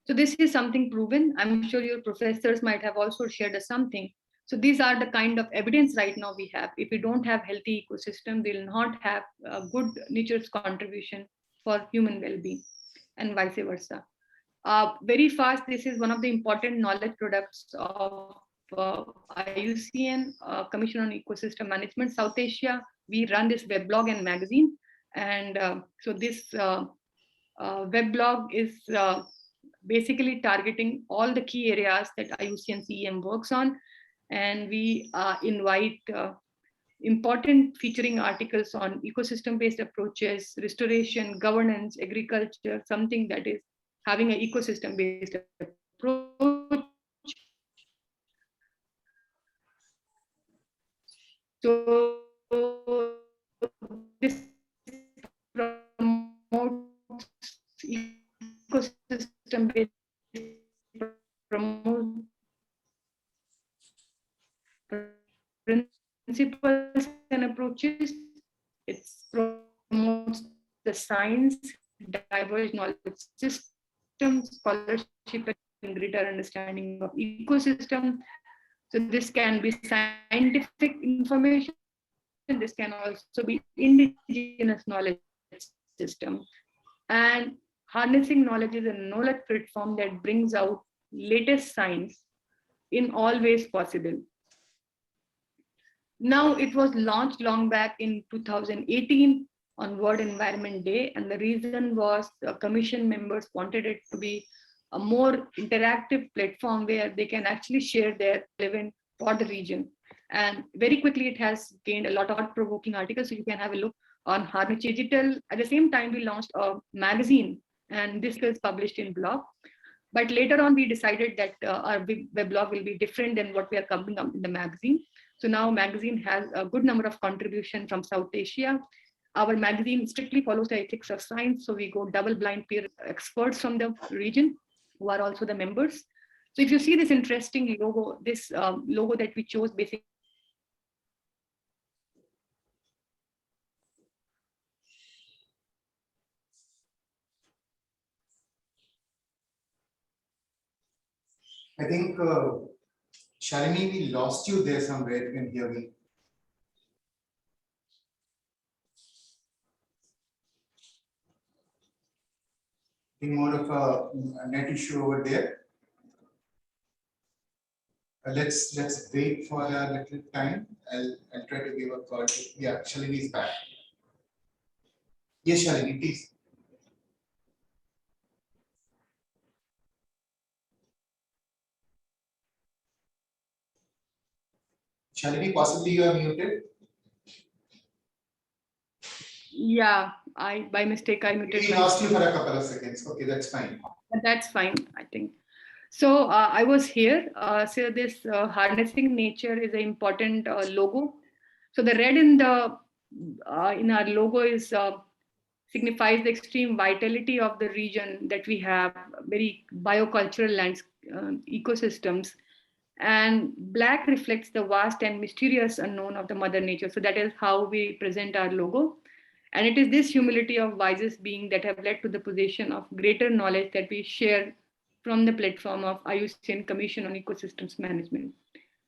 So this is something proven. I'm sure your professors might have also shared us something. So these are the kind of evidence right now we have. If we don't have healthy ecosystem, we'll not have good nature's contribution for human well-being and vice versa. Very fast, this is one of the important knowledge products of IUCN, Commission on Ecosystem Management, South Asia. We run this weblog and magazine. And so this weblog is basically targeting all the key areas that IUCN CEM works on. And we invite important featuring articles on ecosystem-based approaches, restoration, governance, agriculture, something that is having an ecosystem-based approach. So this promotes ecosystem-based principles and approaches. It promotes the science, diverse knowledge systems, scholarship, and greater understanding of ecosystem. So this can be scientific information. This can also be indigenous knowledge system. And harnessing knowledge is a knowledge platform that brings out latest science in all ways possible. Now, it was launched long back in 2018 on World Environment Day, and the reason was the commission members wanted it to be a more interactive platform where they can actually share their relevant for the region. And very quickly, it has gained a lot of thought-provoking articles, so you can have a look on Harness Digital. At the same time, we launched a magazine, and this was published in blog. But later on, we decided that our weblog will be different than what we are covering up in the magazine. So now magazine has a good number of contributions from South Asia. Our magazine strictly follows the ethics of science. So we go double-blind peer experts from the region who are also the members. So if you see this interesting logo, this logo that we chose basically I think, Shalini, we lost you there somewhere. You can hear me. I think more of a net issue over there. Let's wait for a little time. I'll try to give a call. Yeah, Shalini is back. Yes, Shalini, please. Shalini, possibly you are muted. yeah, by mistake I muted. We lost you for a couple of seconds. Okay, that's fine. But that's fine, I think. So I was here. So this harnessing nature is an important logo. So the red in the in our logo is signifies the extreme vitality of the region that we have, very biocultural lands, ecosystems. And black reflects the vast and mysterious unknown of the mother nature. So that is how we present our logo. And it is this humility of wisest being that have led to the possession of greater knowledge that we share from the platform of IUCN Commission on Ecosystems Management.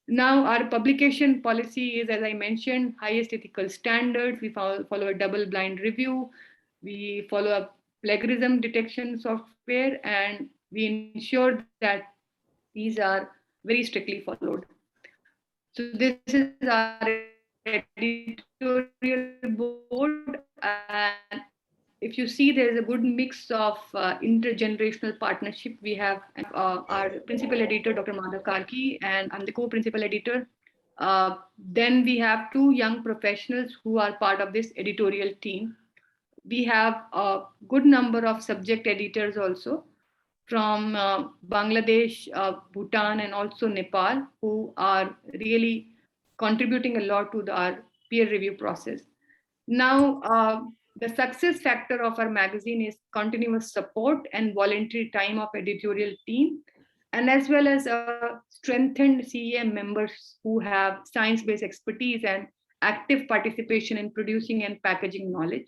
Now, our publication policy is, as I mentioned, highest ethical standards. We follow a double-blind review. We follow a plagiarism detection software, and we ensure that these are very strictly followed. So this is our editorial board, and if you see, there is a good mix of intergenerational partnership. We have our principal editor, Dr. Madhav Karki, and I'm the co-principal editor. Then we have two young professionals who are part of this editorial team. We have a good number of subject editors also from Bangladesh, Bhutan, and also Nepal, who are really contributing a lot to our peer review process. Now, The success factor of our magazine is continuous support and voluntary time of editorial team, and as well as strengthened CEM members who have science-based expertise and active participation in producing and packaging knowledge.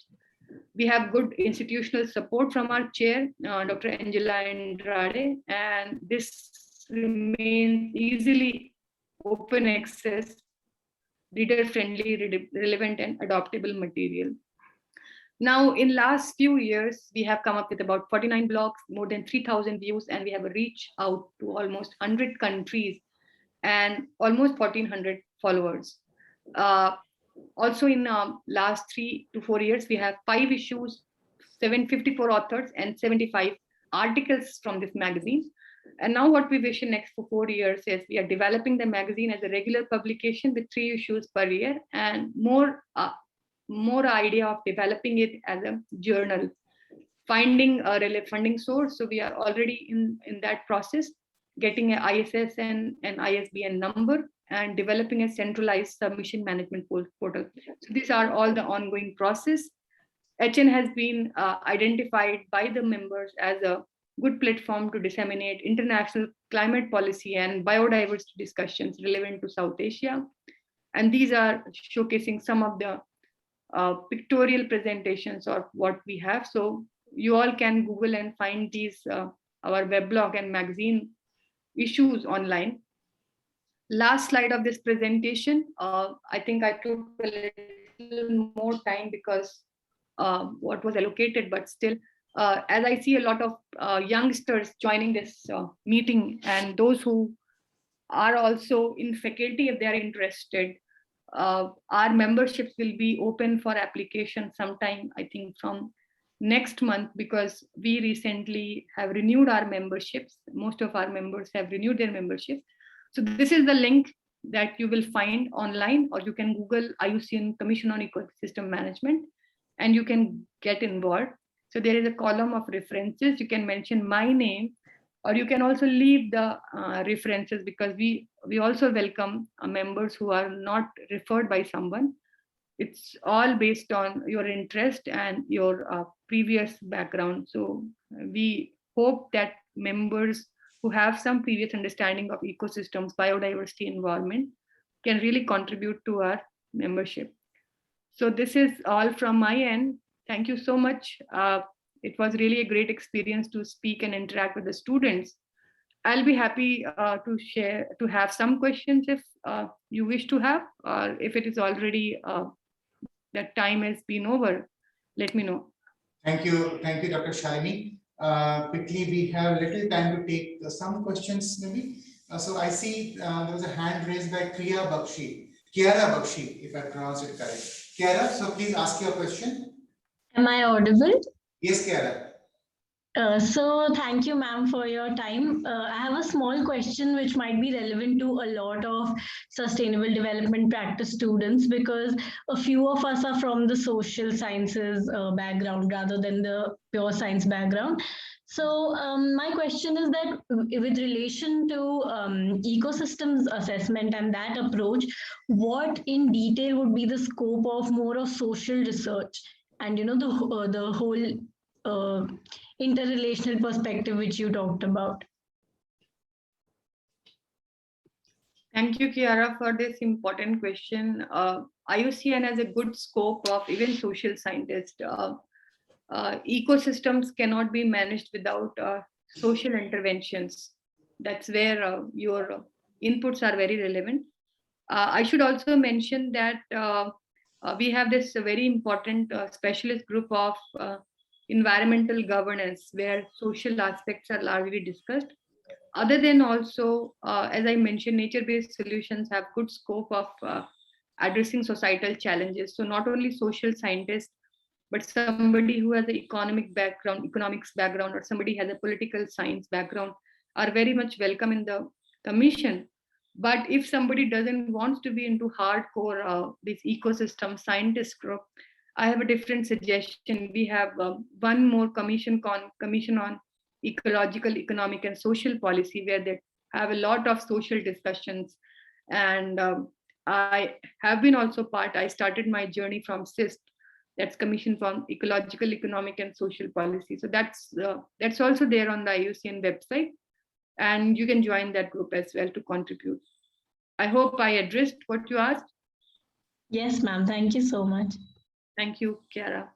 We have good institutional support from our chair, Dr. Angela Andrade, and this remains easily open access, reader-friendly, relevant, and adoptable material. Now, in last few years, we have come up with about 49 blogs, more than 3,000 views, and we have reached out to almost 100 countries and almost 1,400 followers. Also, in last 3 to 4 years, we have 5 issues, 754 authors, and 75 articles from this magazine. And now what we wish in next for 4 years is we are developing the magazine as a regular publication with 3 issues per year, and more idea of developing it as a journal, finding a relevant funding source. So we are already in that process, getting an ISSN and ISBN number, and developing a centralized submission management portal. So these are all the ongoing process. HN has been identified by the members as a good platform to disseminate international climate policy and biodiversity discussions relevant to South Asia. And these are showcasing some of the pictorial presentations of what we have. So you all can Google and find these, our weblog and magazine issues online. Last slide of this presentation, I think I took a little more time because what was allocated, but still, as I see a lot of youngsters joining this meeting, and those who are also in faculty, if they are interested, our memberships will be open for application sometime, I think from next month, because we recently have renewed our memberships. Most of our members have renewed their memberships. So this is the link that you will find online, or you can Google IUCN Commission on Ecosystem Management, and you can get involved. So there is a column of references. You can mention my name, or you can also leave the references, because we also welcome members who are not referred by someone. It's all based on your interest and your previous background. So we hope that members who have some previous understanding of ecosystems, biodiversity, environment can really contribute to our membership. So this is all from my end. Thank you so much. It was really a great experience to speak and interact with the students. I'll be happy to have some questions if you wish to have, or if it is already that time has been over, let me know. Thank you, Dr. Shalini. Quickly, we have little time to take some questions maybe. So I see there was a hand raised by Kiara Bakshi, if I pronounced it correct. Kiara, so please ask your question. Am I audible? Yes, Kiara. So thank you, ma'am, for your time. I have a small question which might be relevant to a lot of sustainable development practice students, because a few of us are from the social sciences background rather than the pure science background. So my question is that with relation to ecosystems assessment and that approach, what in detail would be the scope of more of social research and, you know, the whole interrelational perspective which you talked about? Thank you, Kiara, for this important question. IUCN has a good scope of even social scientists. Ecosystems cannot be managed without social interventions. That's where your inputs are very relevant. I should also mention that we have this very important specialist group of environmental governance, where social aspects are largely discussed. Other than also, as I mentioned, nature-based solutions have good scope of addressing societal challenges. So not only social scientists, but somebody who has an economics background, or somebody has a political science background are very much welcome in the commission. But if somebody doesn't want to be into hardcore this ecosystem scientist group, I have a different suggestion. We have one more commission on ecological, economic, and social policy, where they have a lot of social discussions. And I have been also I started my journey from CIST. That's Commission for Ecological, Economic and Social Policy. So that's also there on the IUCN website, and you can join that group as well to contribute. I hope I addressed what you asked. Yes, ma'am. Thank you so much. Thank you, Kiara.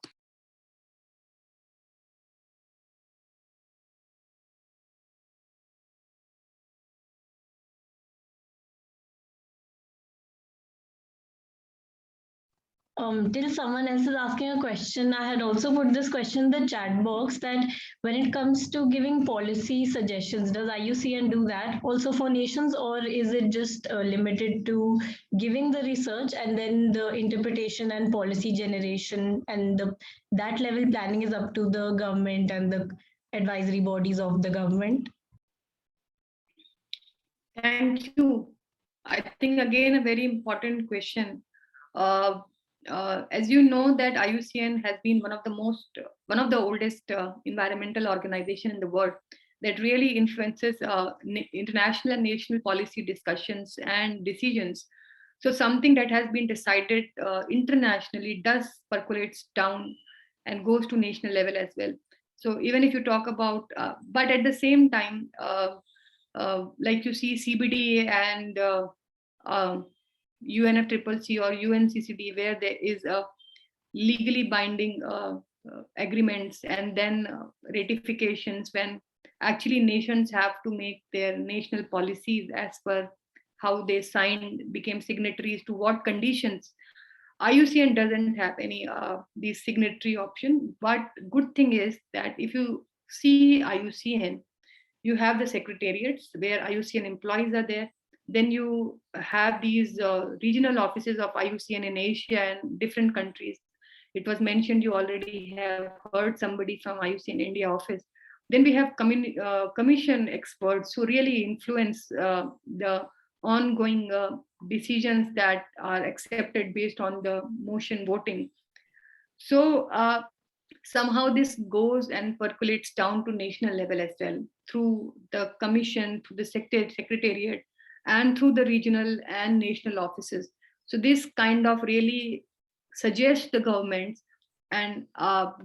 Till someone else is asking a question, I had also put this question in the chat box that when it comes to giving policy suggestions, does IUCN do that also for nations, or is it just limited to giving the research and then the interpretation and policy generation, and that level planning is up to the government and the advisory bodies of the government? Thank you. I think again a very important question. As you know, that IUCN has been one of the oldest environmental organization in the world that really influences international and national policy discussions and decisions. So something that has been decided internationally does percolates down and goes to national level as well. So even if you talk about, but at the same time, like you see CBD and UNFCCC or UNCCD, where there is a legally binding agreements and then ratifications, when actually nations have to make their national policies as per how they signed, became signatories to what conditions. IUCN doesn't have any these signatory option, but good thing is that if you see IUCN, you have the secretariats where IUCN employees are there. Then you have these regional offices of IUCN in Asia and different countries. It was mentioned, you already have heard somebody from IUCN India office. Then we have commission experts who really influence the ongoing decisions that are accepted based on the motion voting. So somehow this goes and percolates down to national level as well, through the commission, through the secretariat, and through the regional and national offices. So this kind of really suggests the governments and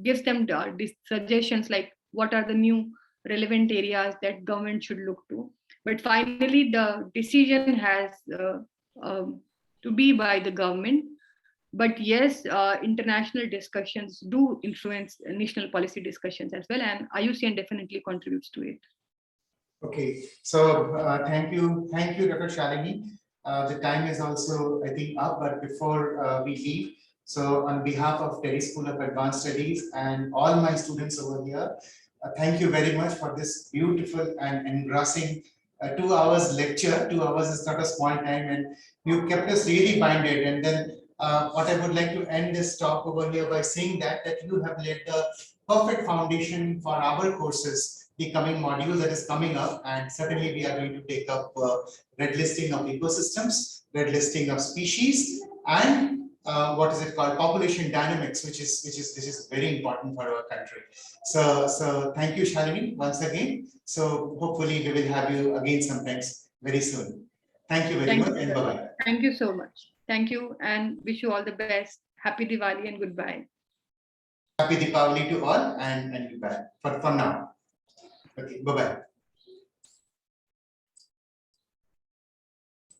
gives them these suggestions, like what are the new relevant areas that government should look to. But finally, the decision has to be by the government. But yes, international discussions do influence national policy discussions as well, and IUCN definitely contributes to it. Okay, so thank you, Dr. Shalini. The time is also, I think, up, but before we leave, so on behalf of Delhi School of Advanced Studies and all my students over here, thank you very much for this beautiful and engrossing 2 hours lecture. 2 hours is not a small time, and you kept us really binded. And then what I would like to end this talk over here by saying that you have laid the perfect foundation for our courses, the coming module that is coming up, and certainly we are going to take up red listing of ecosystems, red listing of species, and what is it called, population dynamics, which is very important for our country. So thank you, Shalini, once again. So hopefully we will have you again sometimes very soon. Thank you very much, and bye-bye. Thank you so much. Thank you, and wish you all the best. Happy Diwali and goodbye. Happy Diwali to all, and goodbye for now. Okay, bye-bye.